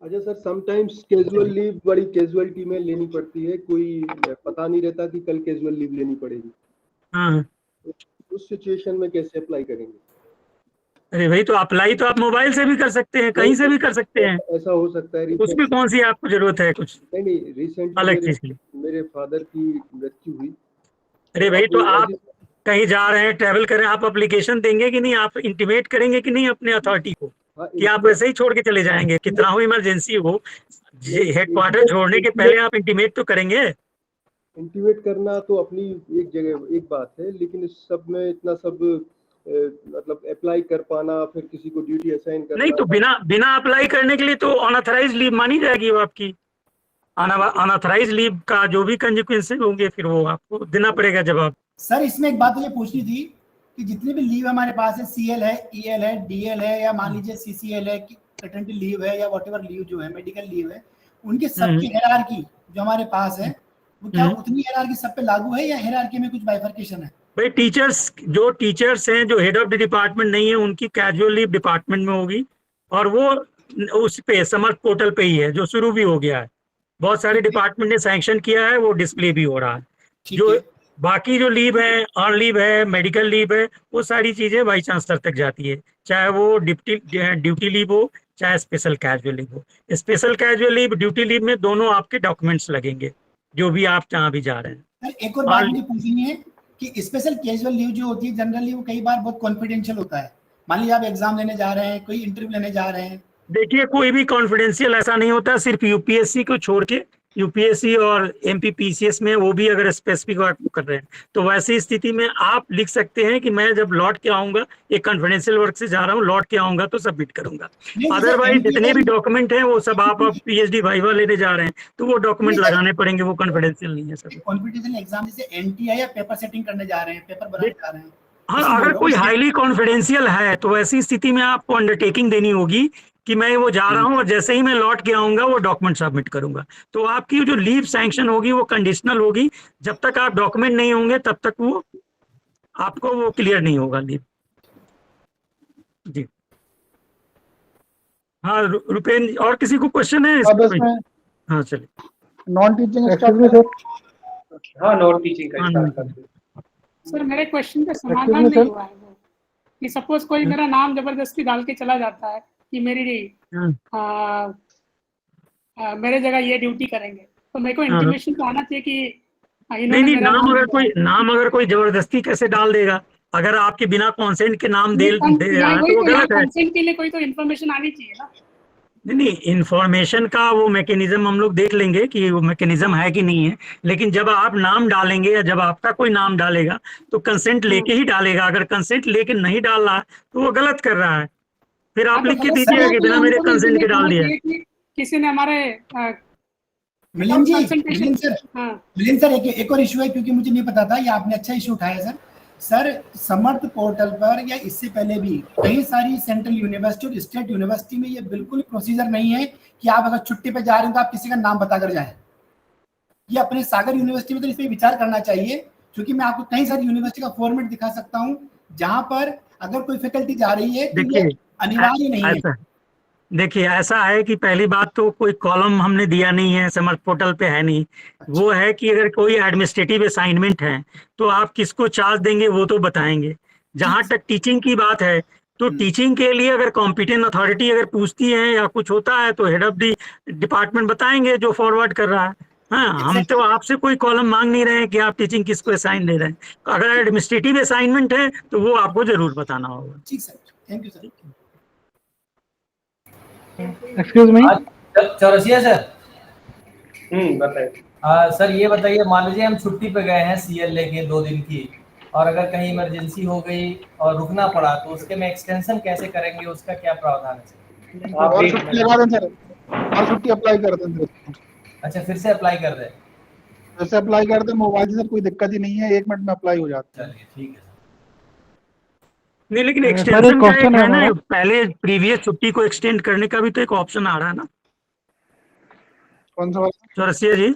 अच्छा सर, समटाइम्स कैजुअल लीव बड़ी कैजुअलिटी में लेनी पड़ती है, कोई पता नहीं रहता कि कल कैजुअल लीव लेनी पड़ेगी। हाँ, उस सिचुएशन में कैसे अप्लाई करेंगे? अरे भाई तो अप्लाई तो आप मोबाइल से भी कर सकते हैं, कहीं से भी कर सकते हैं, ऐसा हो सकता है। उसमें कौन सी आपको जरूरत है कुछ नहीं, रिसेंटली अलग चीज की? मेरे फादर की मृत्यु हुई। अरे भाई तो आप कहीं जा रहे हैं, ट्रैवल कर रहे हैं, आप एप्लीकेशन देंगे कि नहीं, आप इंटीमेट करेंगे कि नहीं अपने अथॉरिटी को, कि आप वैसे ही छोड़ के चले जाएंगे? कितना हो इमरजेंसी हो, हेडक्वार्टर छोड़ने के पहले आप इंटीमेट तो करेंगे। इंटीमेट करना तो अपनी एक जगह एक बात है, लेकिन इस सब में इतना सब मतलब अप्लाई कर पाना, फिर किसी को ड्यूटी असाइन करना। नहीं तो बिना अप्लाई करने के लिए तो अनऑथराइज लीव मानी जाएगी वो आपकी। अनऑथराइज लीव का जो भी कंसिक्वेंसेस होंगे फिर वो आपको देना पड़ेगा जवाब। सर इसमें एक बात मुझे पूछनी थी कि जितनी भी लीव हमारे पास है, CL है, EL है, DL है, या मान लीजिए CCL है, पैटर्निटी लीव है, या व्हाटएवर लीव जो है, मेडिकल लीव है, उनके सबकी हायरार्की जो हमारे पास है वो क्या उतनी हायरार्की सब पे लागू है या हायरार्की में कुछ बाइफर्केशन है? भाई जो टीचर्स हैं, जो हेड ऑफ द डिपार्टमेंट नहीं है, उनकी कैजुअल लीव डिपार्टमेंट में होगी, और वो उस पे समर्थ पोर्टल पे ही है, जो शुरू भी हो गया है। बहुत सारे डिपार्टमेंट ने सैंक्शन किया है, वो डिस्प्ले भी हो रहा है। जो बाकी जो लीव है, अर्न लीव है, मेडिकल लीव है, वो सारी चीजें वाइस चांसलर तक जाती है, चाहे वो ड्यूटी लीव हो, चाहे स्पेशल कैजुअल लीव हो। Special casual leave, duty leave में दोनों आपके डॉक्यूमेंट्स लगेंगे, जो भी आप जहाँ भी जा रहे हैं। एक और बात मुझे पूछनी है कि स्पेशल कैजुअल लीव जो होती है जनरली वो कई बार बहुत कॉन्फिडेंशियल होता है। मान लीजिए आप एग्जाम लेने जा रहे हैं, कोई इंटरव्यू लेने जा रहे हैं। देखिए कोई भी कॉन्फिडेंशियल ऐसा नहीं होता, सिर्फ यूपीएससी को छोड़ के, यूपीएससी और एमपीपीसीएस में वो भी अगर स्पेसिफिक वर्क कर रहे हैं तो वैसी स्थिति में आप लिख सकते हैं कि मैं जब लौट के आऊंगा, एक कॉन्फिडेंशियल वर्क से जा रहा हूँ, लौट के आऊंगा तो सबमिट करूंगा। अदरवाइज जितने भी डॉक्यूमेंट हैं वो सब आप पीएचडी वाइवा लेने जा रहे हैं तो वो डॉक्यूमेंट लगाने पड़ेंगे, वो कॉन्फिडेंशियल नहीं है सब। कॉम्पिटिशन एग्जाम जैसे एनटीआई या पेपर सेटिंग करने जा रहे हैं, पेपर बनाने जा रहे हैं। हाँ, अगर कोई हाईली कॉन्फिडेंशियल है तो वैसी स्थिति में आपको अंडरटेकिंग देनी होगी कि मैं वो जा रहा हूँ और जैसे ही मैं लौट के आऊंगा वो डॉक्यूमेंट सबमिट करूंगा। तो आपकी जो लीव सैंक्शन होगी वो कंडीशनल होगी, जब तक आप डॉक्यूमेंट नहीं होंगे तब तक वो आपको वो क्लियर नहीं होगा लीव। जी हाँ रुपेन, और किसी को क्वेश्चन है? हाँ चलिए। नॉन टीचिंग स्टाफ, हाँ नॉन टीचिंग का स्टार्ट करते हैं। सर मेरे क्वेश्चन का समाधान नहीं हुआ है वो, कि सपोज कोई मेरा नाम जबरदस्ती डाल के चला जाता है कि मेरी मेरे जगह ये ड्यूटी करेंगे, तो मेरे को इंटीमेशन तो आना चाहिए कि नहीं, नाम अगर कोई जबरदस्ती कैसे डाल देगा? अगर आपके बिना कंसेंट के नाम दे रहा है तो वो गलत है। कंसेंट के लिए कोई तो इन्फॉर्मेशन आनी चाहिए ना। नहीं, इन्फॉर्मेशन का वो मैकेनिज्म हम लोग देख लेंगे कि वो मैकेनिज्म है कि नहीं है, लेकिन जब आप नाम डालेंगे या जब आपका कोई नाम डालेगा तो कंसेंट लेके ही डालेगा। अगर कंसेंट लेके नहीं डाल रहा तो वो गलत कर रहा है, फिर आप लिख के दीजिएगा कि बिना मेरे कंसेंट के डाल दिया। किसी ने हमारे मिलिंद सर एक और इशू है, क्योंकि मुझे नहीं पता था, ये आपने अच्छा इशू उठाया सर। समर्थ पोर्टल पर या इससे पहले भी कई सारी सेंट्रल यूनिवर्सिटी और स्टेट यूनिवर्सिटी में ये बिल्कुल प्रोसीजर नहीं है कि आप अगर छुट्टी पे जा रहे हैं तो आप किसी का नाम बताकर जाएं। ये अपने सागर यूनिवर्सिटी में तो इस पर विचार करना चाहिए, क्योंकि मैं आपको कई सारी यूनिवर्सिटी का फॉर्मेट दिखा सकता हूँ जहां पर अगर कोई फैकल्टी जा रही है तो ये अनिवार्य नहीं है। देखिए ऐसा है कि पहली बात तो कोई कॉलम हमने दिया नहीं है, समर्थ पोर्टल पे है नहीं। वो है कि अगर कोई एडमिनिस्ट्रेटिव असाइनमेंट है तो आप किसको चार्ज देंगे वो तो बताएंगे। जहां तक टीचिंग की बात है तो टीचिंग के लिए अगर कॉम्पिटेंट अथॉरिटी अगर पूछती है या कुछ होता है तो हेड ऑफ द डिपार्टमेंट बताएंगे जो फॉरवर्ड कर रहा है। हाँ, हम तो आपसे कोई कॉलम मांग नहीं रहे हैं कि आप टीचिंग किसको असाइन दे रहे हैं। अगर एडमिनिस्ट्रेटिव असाइनमेंट है तो वो आपको जरूर बताना होगा। ठीक sir, thank you sir. Excuse me Chaurasia sir. बताइए सर ये बताइए, मान लीजिए हम छुट्टी पे गए हैं CL लेके 2 दिन की, और अगर कहीं इमरजेंसी हो गई और रुकना पड़ा तो उसके में एक्सटेंशन कैसे करेंगे, उसका क्या प्रावधान है? और छुट्टी लगा दें सर, और छुट्टी अप्लाई कर दें सर। अच्छा, फिर से अप्लाई कर दें? फिर से अप्लाई कर दें मोबाइल से सर, कोई दिक्कत ही नहीं है, 1 मिनट में अप्लाई हो जाता है। चलिए ठीक है। नहीं, लेकिन एक्सटेंशन का है ना, पहले प्रीवियस छुट्टी को एक्सटेंड करने का भी तो एक ऑप्शन आ रहा है ना। कौन सा वाला? चौरसिया जी,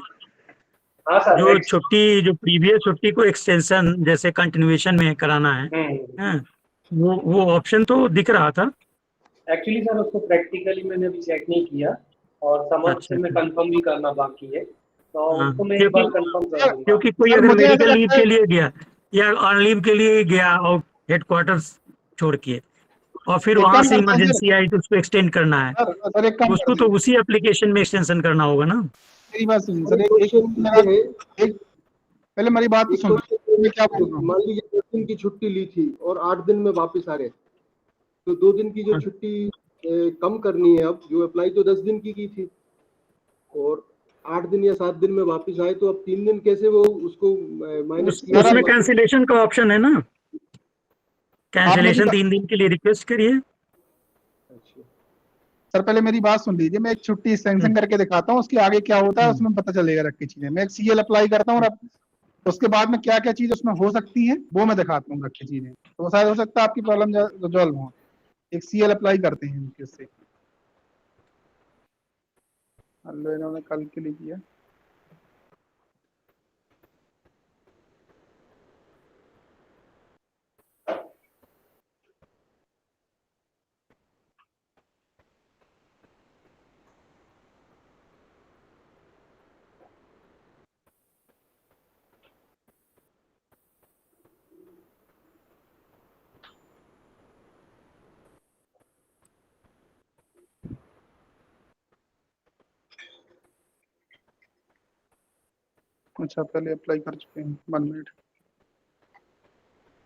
हाँ सर, जो छुट्टी, जो प्रीवियस छुट्टी को एक्सटेंशन जैसे कंटिन्यूएशन में कराना है, हाँ, वो ऑप्शन तो दिख रहा था। एक्चुअली सर उसको प्रैक्टिकली मैंने अभी चेक नहीं किया और समझ से मैं कंफर्म भी करना बाकी है, तो उसको मैं एक बार कंफर्म कर दूंगा। क्योंकि कोई अगर मेडिकल लीव के लिए गया या ऑन लीव के लिए गया और हेडक्वार्टर्स छोड़ के और फिर वहां से इमरजेंसी आई तो उसको एक्सटेंड करना है, उसको तो उसी एप्लीकेशन में एक्सटेंशन करना होगा ना। मेरी बात सुनिए सर, एक पहले मेरी बात तो सुनो, मैं क्या बोल रहा हूँ। मान लीजिए 10 दिन की छुट्टी ली थी और 8 दिन में वापस आ रहे, तो 2 दिन की जो छुट्टी कम करनी है, अब जो अप्लाई तो 10 दिन की थी और 8 दिन या 7 दिन में वापस आए, तो अब 3 दिन कैसे वो उसको माइनस किया? उसमें कैंसिलेशन का ऑप्शन है ना, कैंसिलेशन 3 दिन के लिए रिक्वेस्ट करिए। सर पहले मेरी बात सुन लीजिए, मैं एक छुट्टी सैंक्शन करके दिखाता हूँ, उसके आगे क्या होता है उसमें पता चलेगा रख की चीजें। मैं एक सीएल अप्लाई करता हूँ और उसके बाद में क्या क्या चीज उसमें हो सकती है वो मैं दिखाता हूँ रख की चीजें, तो शायद हो सकता है आपकी प्रॉब्लम रिजॉल्व हो। एक सीएल अप्लाई करते हैं इससे, इन्होंने कल के लिए किया। अच्छा पहले अप्लाई कर चुके हैं, 1 मिनट।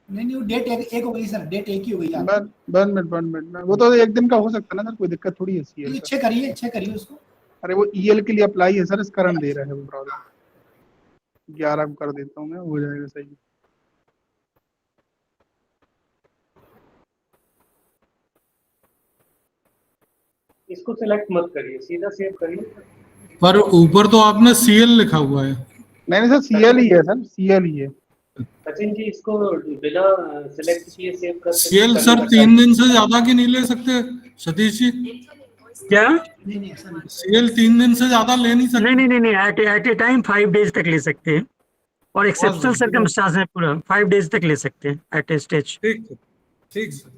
नहीं वो डेट एक हो गई सर, डेट एक ही हो गई। 1 मिनट वो तो एक दिन का हो सकता है ना सर, कोई दिक्कत थोड़ी है सीएल। चेक करिए उसको। अरे वो ईएल के लिए अप्लाई है सर, इस कारण दे रहा है वो प्रॉब्लम। 11 को कर देता हूँ मैं, हो जाएगा सही। इसको सिलेक्ट मत करिए, सीधा सेव करिए। पर ऊपर तो आपने सीएल लिखा हुआ है। नहीं सर सीएल ही है सर, सीएल ही है। सचिन जी इसको बिना सिलेक्ट किए सेव कर सकते? सीएल सर 3 दिन से ज्यादा की नहीं ले सकते सतीश जी? क्या? सीएल 3 दिन से ज्यादा ले नहीं सकते? नहीं, एट ए टाइम 5 डेज तक ले सकते हैं और एक्सेप्शनल सर्कमस्टांस में पूरा 5 डेज तक ले सकते हैं एट ए स्टेज। ठीक सर।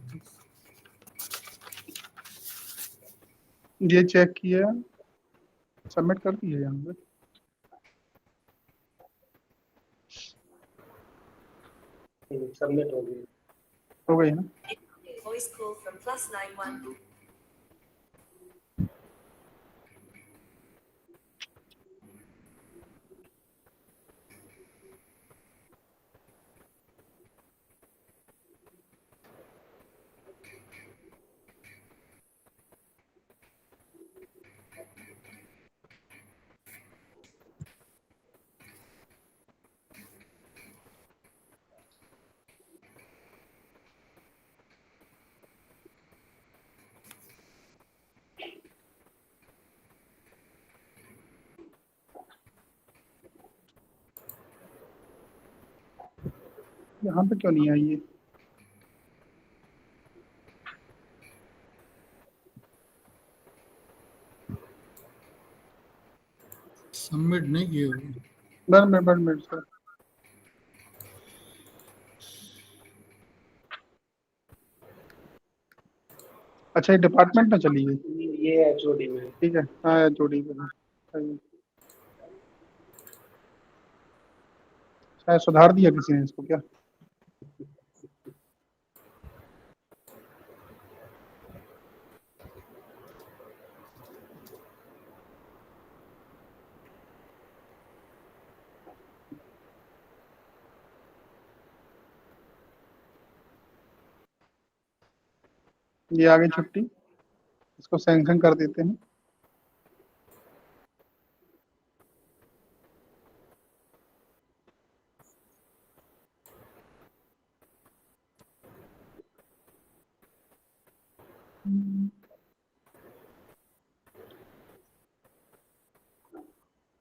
ये चेक किया, सबमिट कर दिया यहाँ पे। सबमिट हो गई, हो गई ना? Voice call from +91. यहाँ पे क्यों नहीं आई ये? सबमिट नहीं किए हुए। 1 मिनट सर। अच्छा ये डिपार्टमेंट में चली गई, ये एचओडी में। ठीक है, हाँ एचओडी में शायद सुधार दिया किसी ने इसको क्या? ये आ गई छुट्टी, इसको सैंक्शन कर देते हैं।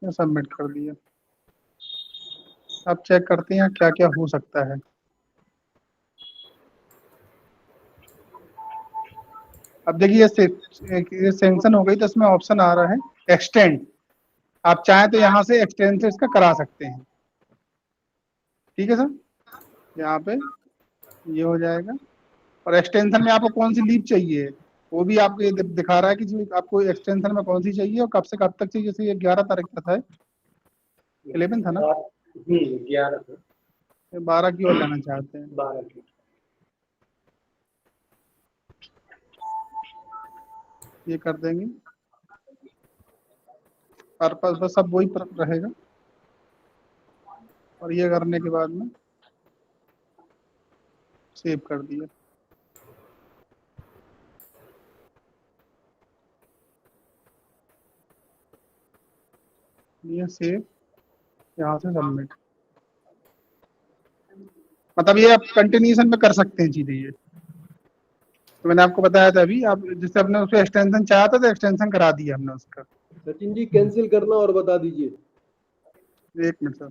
सबमिट कर दिया। अब चेक करते हैं क्या क्या हो सकता है। अब देखिए ये सैंक्शन हो गई तो इसमें ऑप्शन आ रहा है एक्सटेंड। आप चाहें तो यहाँ से एक्सटेंशन इसका करा सकते हैं। ठीक है सर, यहाँ पे ये हो जाएगा। और एक्सटेंशन में आपको कौन सी लीव चाहिए वो भी आपको ये दिखा रहा है कि जी आपको एक्सटेंशन में कौन सी चाहिए और कब से कब तक चाहिए। जैसे ये 11 तारीख तक है, 11 था ना, 11 12 की ओर लेना चाहते हैं। 12 की ये कर देंगे, पर्पस बस सब वही रहेगा। और ये करने के बाद में सेव कर दिया। ये सेव, यहाँ से सबमिट। मतलब ये आप कंटिन्यूशन में कर सकते हैं चीजें। ये तो मैंने आपको बताया था अभी, आप जिससे आपने उसको एक्सटेंशन चाहा था तो एक्सटेंशन करा दिया हमने उसका। सचिन जी कैंसिल करना और बता दीजिए। 1 मिनट सर।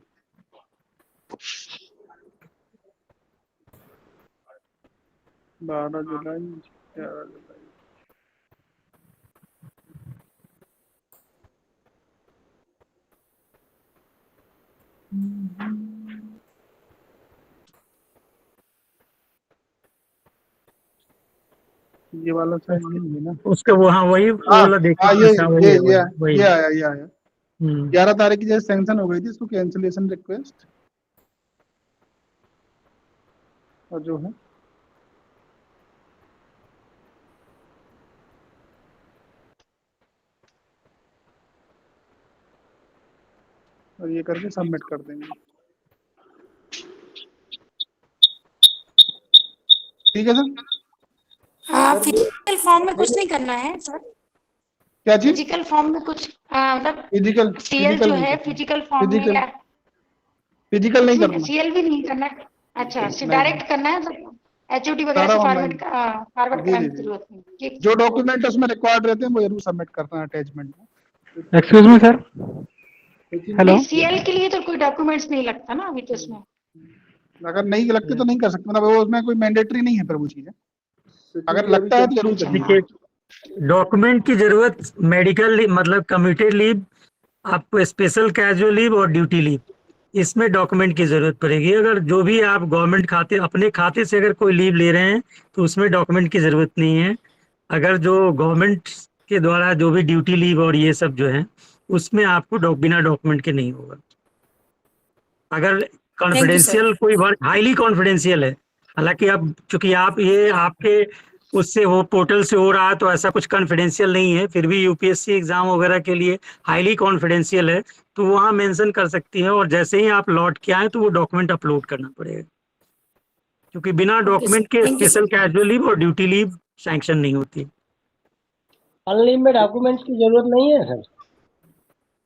बारह जुलाई 11 जुलाई ये वाला शायद नहीं है ना उसका वो, हाँ वही वाला देखो। ये आया 11 तारीख की जैसे सैंक्शन हो गई थी, इसको कैंसिलेशन रिक्वेस्ट और जो है और ये करके सबमिट कर देंगे। ठीक है सर। फिजिकल फॉर्म में कुछ नहीं करना है सर। क्या चीज? फिजिकल फॉर्म में कुछ मतलब फिजिकल सीएल जो है फिजिकल फॉर्म में क्या? फिजिकल नहीं करना, सीएल भी नहीं करना है। अच्छा, डायरेक्ट करना है तो एचओडी वगैरह से फॉर्मेट फॉरवर्ड कराने की जरूरत नहीं। जो डॉक्यूमेंट उसमें रिक्वायर्ड रहते हैं वो जरूर सबमिट करना है अटैचमेंट में। Excuse me sir, hello. CL के लिए तो कोई डॉक्यूमेंट्स नहीं लगता ना अभी तो इसमें। अगर नहीं लगते तो नहीं कर सकते, मतलब वो उसमें कोई मैंडेटरी नहीं है पर वो चीजें अगर लगता है तो जरूर देखिए, डॉक्यूमेंट की जरूरत मेडिकल मतलब कम्यूटेड लीव, आपको स्पेशल कैजुअल लीव और ड्यूटी लीव, इसमें डॉक्यूमेंट की जरूरत पड़ेगी। अगर जो भी आप गवर्नमेंट खाते अपने खाते से अगर कोई लीव ले रहे हैं तो उसमें डॉक्यूमेंट की जरूरत नहीं है। अगर जो गवर्नमेंट के द्वारा जो भी ड्यूटी लीव और ये सब जो है उसमें आपको बिना डॉक्यूमेंट के नहीं होगा। अगर कॉन्फिडेंशियल कोई वर्क हाईली कॉन्फिडेंशियल है, हालांकि अब चूंकि आप ये आपके उससे हो पोर्टल से हो रहा है तो ऐसा कुछ कॉन्फिडेंशियल नहीं है, फिर भी यूपीएससी एग्जाम वगैरह के लिए हाईली कॉन्फिडेंशियल है तो वहाँ मेंशन कर सकती है। और जैसे ही आप लौट के आए तो वो डॉक्यूमेंट अपलोड करना पड़ेगा, क्योंकि बिना डॉक्यूमेंट के स्पेशल कैजुअल लीव और ड्यूटी लीव सैंक्शन नहीं होती। अनलीव में डॉक्यूमेंट्स की जरूरत नहीं है सर।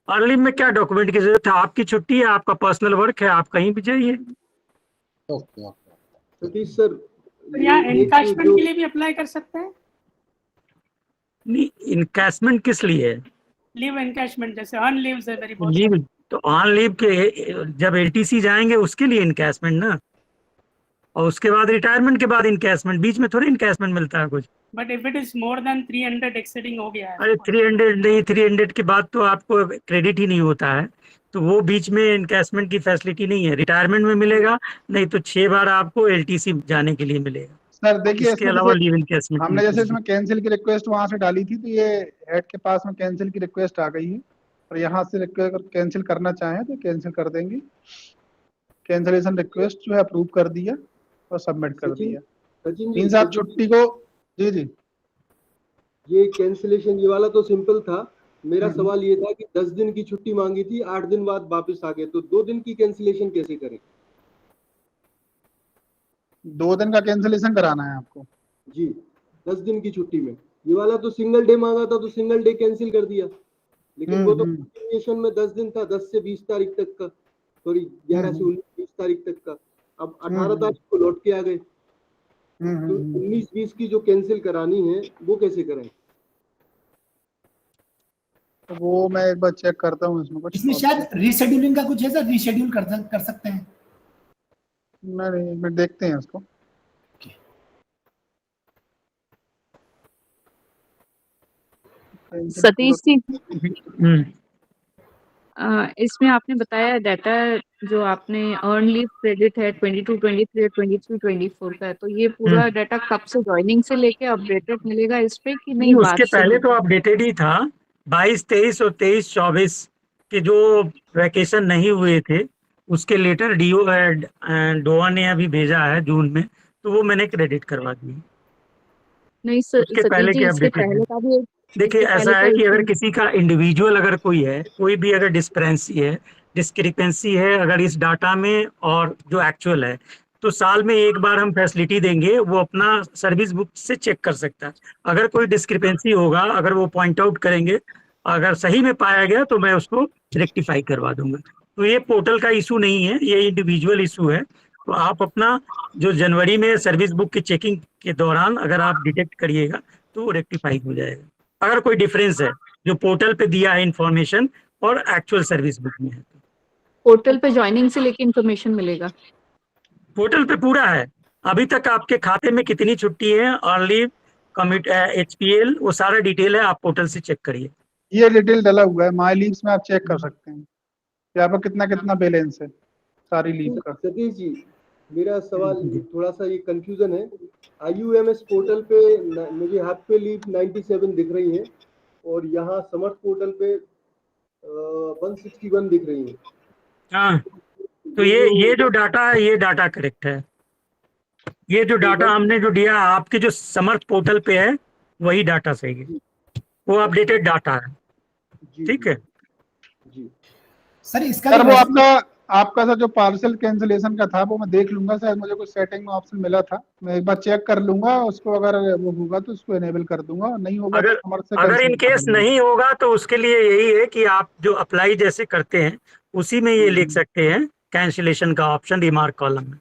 अर्ली में क्या डॉक्यूमेंट की जरूरत है? आपकी छुट्टी है, आपका पर्सनल वर्क है, आप कहीं भी जाइए। सतीश सर, या एनकैशमेंट के लिए भी अप्लाई कर सकते हैं? नहीं, इनकैशमेंट किस लिए है? लीव एनकैशमेंट, जैसे ऑन लीव्स है वेरी लीव तो ऑन लीव के जब एलटीसी जाएंगे उसके लिए इनकैशमेंट ना, और उसके बाद रिटायरमेंट के बाद इनकैशमेंट, बीच में थोड़ी इनकैशमेंट मिलता है कुछ। But if it is more than 300 exceeding हो गया है। अरे 300 नहीं, 300 के बाद तो आपको क्रेडिट ही नहीं होता है, तो वो बीच में इनकैशमेंट की फैसिलिटी नहीं है। रिटायरमेंट में मिलेगा, नहीं तो 6 बार आपको एलटीसी जाने के लिए मिलेगा। सर देखिए, इसके अलावा लीव इनकैशमेंट हमने जैसे इसमें कैंसिल की रिक्वेस्ट वहां से डाली थी तो ये हेड के पास में कैंसिल की रिक्वेस्ट आ गई है, और यहाँ से कैंसिल करना चाहें तो कैंसिल कर देंगे। कैंसिलेशन रिक्वेस्ट जो है अप्रूव कर दिया और सबमिट कर दिया। मींस आप छुट्टी को जी ये कैंसिलेशन ये वाला तो सिंपल था। मेरा सवाल ये था कि 10 दिन की छुट्टी मांगी थी, 8 दिन बाद वापस आ गए, तो 2 दिन की कैंसिलेशन कैसे करें? 2 दिन का कैंसिलेशन कराना है आपको जी, 10 दिन की छुट्टी में। ये वाला तो सिंगल डे मांगा था तो सिंगल डे कैंसिल कर दिया, लेकिन वो तो कंटिन्यूएशन में 10 दिन था, 10 से 20 तारीख तक का, सॉरी 11 से 19 तारीख तक का। अब 18 तारीख को लौट के आ गए, तो 19-20 की जो कैंसिल करानी है वो कैसे करें? तो वो मैं एक बार चेक करता हूँ इसमें कुछ। इसमें शायद रीशेड्यूलिंग का कुछ है सर, रीशेड्यूल कर सकते हैं। नहीं, मैं देखते हैं उसको। सतीश जी, इसमें आपने बताया डाटा जो आपने अर्न लीव क्रेडिट है 22, 23, 23, 24 का है, तो ये पूरा डाटा कब से ज्वाइनिंग से लेके अपडेटेड मिलेगा इस पे कि नहीं? उसके पहले तो अपडेटेड ही था। 22, 23 और 23, 24 के जो वैकेशन नहीं हुए थे उसके लेटर डोआ ने अभी भेजा है जून में, तो वो मैंने क्रेडिट करवा दिए। नहीं उसके पहले के अपडेटेड। देखिए ऐसा है कि अगर किसी का इंडिविजुअल अगर कोई है, कोई भी अगर डिस्क्रिपेंसी है अगर इस डाटा में और जो एक्चुअल है, तो साल में एक बार हम फैसिलिटी देंगे, वो अपना सर्विस बुक से चेक कर सकता है। अगर कोई डिस्क्रिपेंसी होगा, अगर वो पॉइंट आउट करेंगे, अगर सही में पाया गया तो मैं उसको रेक्टिफाई करवा दूंगा। तो ये पोर्टल का इशू नहीं है, ये इंडिविजुअल इशू है। तो आप अपना जो जनवरी में सर्विस बुक की चेकिंग के दौरान अगर आप डिटेक्ट करिएगा तो रेक्टिफाई हो जाएगा, अगर कोई डिफरेंस है जो पोर्टल पे दिया है इंफॉर्मेशन और एक्चुअल सर्विस बुक में है। पोर्टल पे ज्वाइनिंग से लेके इंफॉर्मेशन मिलेगा? पोर्टल पे पूरा है, अभी तक आपके खाते में कितनी छुट्टी है, अर्ली कमिट HPL, वो सारा डिटेल है, आप पोर्टल से चेक करिए। ये डिटेल डला हुआ है माई लीव्स में, आप चेक कर सकते हैं यहाँ पर कितना बैलेंस है सारी लीव का। सतीश जी, मेरा सवाल थोड़ा सा ये कंफ्यूजन है। IUMS पोर्टल पे मुझे हाफ पे लीव 97 दिख रही है और यहाँ समर्थ पोर्टल पे 161 दिख रही है। हाँ, तो ये जो डाटा है ये डाटा करेक्ट है। ये जो डाटा हमने जो दिया आपके जो समर्थ पोर्टल पे है वही डाटा सही है, वो अपडेटेड डाटा है। ठीक है सर, इसका वो आपका सर जो पार्सल कैंसिलेशन का था वो मैं देख लूंगा, शायद मुझे कुछ सेटिंग में ऑप्शन मिला था, मैं एक बार चेक कर लूंगा उसको, अगर वो होगा तो उसको एनेबल कर दूंगा, नहीं होगा अगर इन केस नहीं होगा तो उसके लिए यही है कि आप जो अप्लाई जैसे करते हैं उसी में ये लिख सकते हैं कैंसिलेशन का ऑप्शन रिमार्क कॉलम में।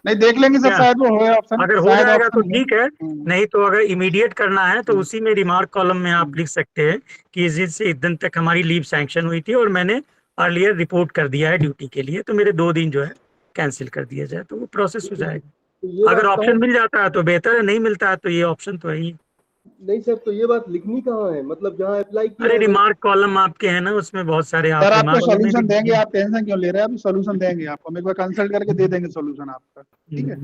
नहीं देख लेंगे सर, शायद वो हो ऑप्शन, अगर हो जाएगा तो ठीक है, नहीं तो अगर इमीडिएट करना है तो उसी में रिमार्क कॉलम में आप लिख सकते हैं कि इस दिन से इस दिन तक हमारी लीव सैंक्शन हुई थी और मैंने अर्लियर रिपोर्ट कर दिया है ड्यूटी के लिए, तो मेरे 2 दिन जो है कैंसिल कर दिया जाए, तो वो प्रोसेस हो जाएगा। अगर ऑप्शन मिल जाता है तो बेहतर है, नहीं मिलता है तो ये ऑप्शन तो है ही नहीं सर, तो ये बात लिखनी कहाँ है, मतलब जहाँ अप्लाई किया? अरे रिमार्क कॉलम आपके है ना, उसमें बहुत सारे सर आपको सॉल्यूशन देंगे, आप टेंशन क्यों ले रहे हैं, अभी सॉल्यूशन देंगे आपको, हम एक बार कंसल्ट करके दे देंगे सॉल्यूशन आपका। ठीक है,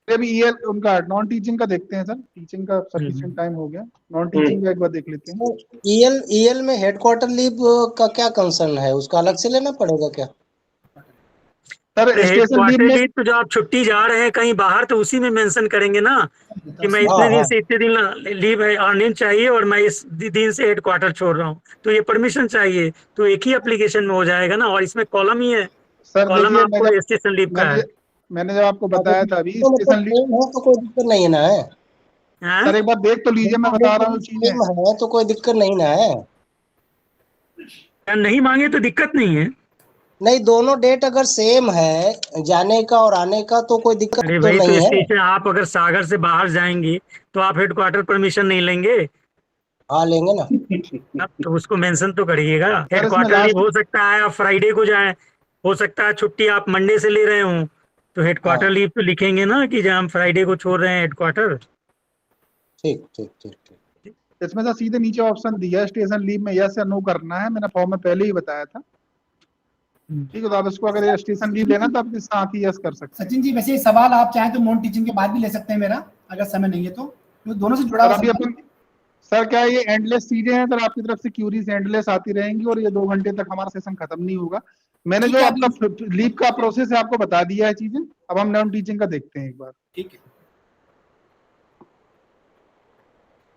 अभी EL उनका नॉन टीचिंग का देखते हैं सर, टीचिंग का सफिशिएंट टाइम हो गया, नॉन टीचिंग का एक बार देख लेते हैं। EL में हेडक्वार्टर लीव का क्या कंसर्न है, उसका अलग से लेना पड़ेगा क्या? सर स्टेशन लीव में तो जो आप छुट्टी जा रहे हैं कहीं बाहर तो उसी में मेंशन करेंगे ना कि मैं इतने दिन से इतने दिन लीव है अर्निंग चाहिए और मैं इस दिन से हेडक्वार्टर छोड़ रहा हूँ, तो ये परमिशन चाहिए, तो एक ही एप्लीकेशन में हो जाएगा ना, और इसमें कॉलम ही है सर, कॉलम आपको स्टेशन लीव का है। मैंने जब आपको बताया था अभी स्टेशन लीव है तो कोई दिक्कत नहीं है ना है? सर एक बार देख तो लीजिए, मैं बता रहा हूँ चीजें है तो कोई दिक्कत नहीं ना है? नहीं मांगे तो दिक्कत नहीं है। नहीं, दोनों डेट अगर सेम है जाने का और आने का तो कोई दिक्कत अरे तो भाई नहीं तो है। स्टेशन आप अगर सागर से बाहर जाएंगे तो आप हेडक्वार्टर परमिशन नहीं लेंगे? हाँ लेंगे ना। तो उसको मेंशन तो करिएगा। हेडक्वार्टर लीव हो सकता है आप फ्राइडे को जाएं, हो सकता है छुट्टी आप मंडे से ले रहे हो, तो हेडक्वार्टर लीव तो लिखेंगे ना कि जब हम फ्राइडे को छोड़ रहे हैं हेडक्वार्टर। ठीक ठीक ठीक ठीक। इसमें से सीधे नीचे ऑप्शन दिया है स्टेशन लीव में यस या नो करना है, मैंने फॉर्म में पहले ही बताया था। ठीक है, तो आप इसको अगर स्टेशन लीव लेना तो आप इसके साथ ही यस कर सकते हैं। सचिन जी, वैसे सवाल आप चाहें तो नॉन टीचिंग के बाद भी ले सकते हैं मेरा, अगर समय नहीं है तो दोनों से जुड़ा अभी अपन सर क्या ये एंडलेस चीजें हैं सर, आपकी तरफ से क्यूरीज एंडलेस आती रहेंगी और ये 2 घंटे तक हमारा सेशन खत्म नहीं होगा। मैंने जो आपका लीव का प्रोसेस है आपको बता दिया है चीजें, अब हम नॉन टीचिंग का देखते हैं एक बार। ठीक है,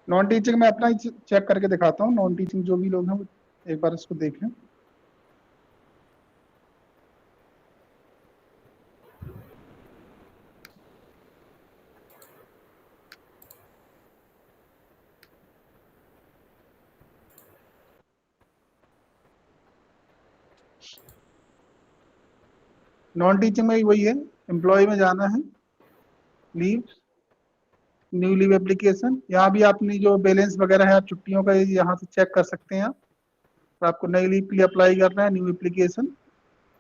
नॉन टीचिंग में अपना ही चेक करके दिखाता हूँ, नॉन टीचिंग जो भी लोग हैं एक बार इसको देखें। नॉन टीचिंग में वही है, एम्प्लॉय में जाना है, लीव, न्यू लीव एप्लीकेशन, यहाँ भी अपनी जो बैलेंस वगैरह है आप छुट्टियों का यहाँ से चेक कर सकते हैं। आप आपको नई लीव के लिए अप्लाई करना है, न्यू एप्लीकेशन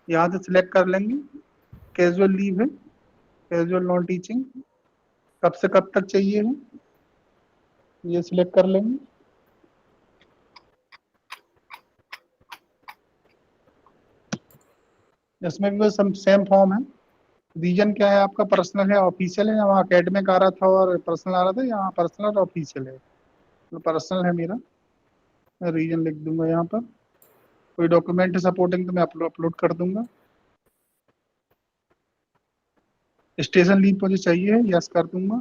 यहाँ से सिलेक्ट कर लेंगे। कैजुअल लीव है, कैजुअल नॉन टीचिंग, कब से कब तक चाहिए है ये सिलेक्ट कर लेंगे। इसमें भी बस सेम फॉर्म है। रीजन क्या है आपका, पर्सनल है ऑफिशियल है, वहाँ अकेडमिक आ रहा था और पर्सनल आ रहा था, यहाँ पर्सनल और ऑफिशियल है। तो पर्सनल है मेरा, मैं रीजन लिख दूंगा यहाँ पर। कोई डॉक्यूमेंट सपोर्टिंग तो मैं अपलोड कर दूंगा। स्टेशन लीव मुझे चाहिए है, यस कर दूंगा।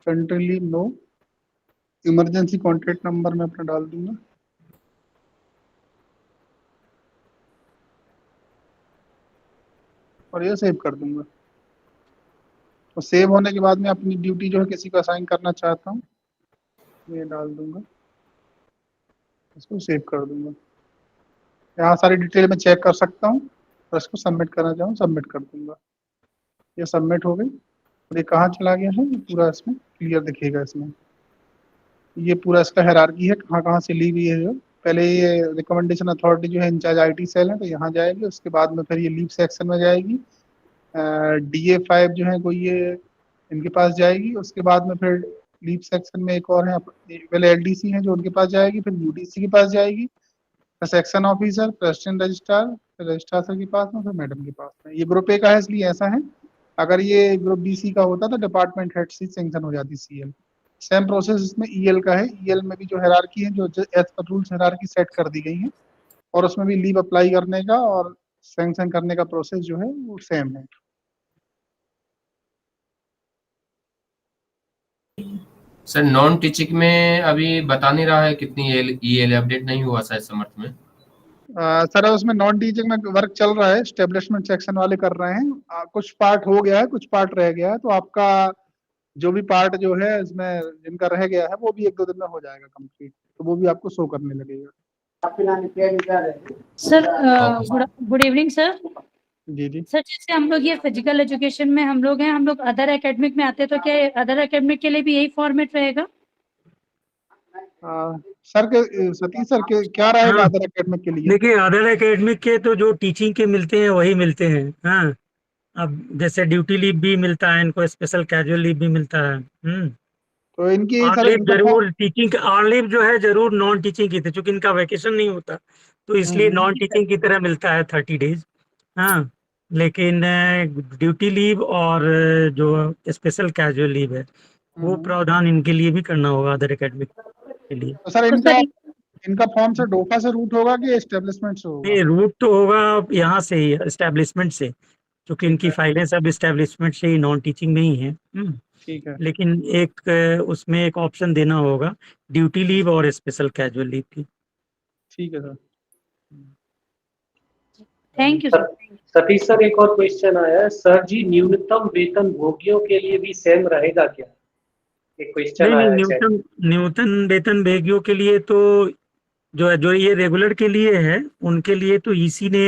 Country leave no. Emergency contact number मैं अपना डाल दूंगा। और ये सेव कर दूंगा। तो सेव होने के बाद में अपनी ड्यूटी जो है किसी को असाइन करना चाहता हूँ, ये डाल दूंगा, इसको सेव कर दूंगा। यहाँ सारी डिटेल में चेक कर सकता हूँ और इसको सबमिट करना चाहूँ, सबमिट कर दूंगा। ये सबमिट हो गई। और ये कहाँ चला गया है, ये पूरा इसमें क्लियर दिखेगा। इसमें ये पूरा इसका हायरार्की है, कहाँ कहाँ से ली हुई है। जो पहले ये रिकमेंडेशन अथॉरिटी जो है इंचार्ज IT सेल है, तो यहाँ जाएगी। उसके बाद में फिर ये लीव सेक्शन में जाएगी। DA5 जो है कोई ये इनके पास जाएगी। उसके बाद में फिर लीव सेक्शन में एक और है, पहले LDC है जो उनके पास जाएगी, फिर UDC के पास जाएगी, फिर सेक्शन ऑफिसर, प्रेसिडेंट रजिस्ट्रार, फिर रजिस्ट्रार सर के पास में, फिर मैडम के पास में। ये ग्रुप A का है इसलिए ऐसा है। अगर ये ग्रुप BC का होता तो डिपार्टमेंट हेड से सैंक्शन हो जाती CL। सेम प्रोसेस इसमें EL का है। EL में भी जो हायरार्की है, जो as per rules hierarchy set कर दी गई है, और उसमें भी लीव अप्लाई करने का और सैंक्शन करने का प्रोसेस जो है वो सेम है। सर नॉन टीचिंग में अभी बता नहीं रहा है कितनी EL अपडेट नहीं हुआ शायद समर्थ में। सर उसमें नॉन टीचिंग में वर्क चल रहा है, एस्टेब्लिशमेंट सेक्शन वाले कर रहे हैं। कुछ पार्ट हो गया है, कुछ पार्ट रह गया है। तो आपका जो भी पार्ट जो है इसमें जिनका रह गया है वो भी 1-2 दिन में हो जाएगा कंप्लीट, तो वो भी आपको शो करने लगेगा। Sir good evening sir. जी जी सर, जैसे हम लोग ये फिजिकल एजुकेशन में हम लोग हैं, हम लोग अदर एकेडमिक में आते हैं, तो क्या अदर एकेडमिक के लिए भी यही फॉर्मेट रहेगा? सर के सतीश सर के क्या रहेगा अदर एकेडमिक के लिए? देखिए अदर एकेडमिक के तो जो टीचिंग के मिलते हैं वही मिलते हैं। हाँ, अब जैसे ड्यूटी लीव भी मिलता है इनको, स्पेशल कैजुअल लीव भी मिलता है। तो इनकी ऑन लीव जरूर, टीचिंग ऑन लीव जो है जरूर नॉन टीचिंग की थी, क्योंकि इनका वैकेशन नहीं होता तो इसलिए नॉन टीचिंग की तरह मिलता है 30 डेज। हाँ, लेकिन ड्यूटी लीव और जो स्पेशल कैजुअल लीव है वो प्रावधान इनके लिए भी करना होगा अदर एकेडमिक के लिए। तो सर इनका फॉर्म से डोफा से रूट होगा कि एस्टेब्लिशमेंट से होगा? नहीं, रूट तो होगा यहाँ से ही, एस्टेब्लिशमेंट से, क्योंकि इनकी फाइलें सब एस्टेब्लिशमेंट से ही नॉन टीचिंग में ही है। ठीक है। लेकिन एक उसमें एक ऑप्शन देना होगा ड्यूटी लीव और स्पेशल कैजुअल लीव की। ठीक है sir, thank you sir. Satish sir, एक और क्वेश्चन आया है सर जी, न्यूनतम वेतन भोगियों के लिए भी सेम रहेगा क्या? एक क्वेश्चन आया है। न्यूनतम वेतन भोगियों के लिए तो जो ये रेगुलर के लिए है उनके लिए तो EC ने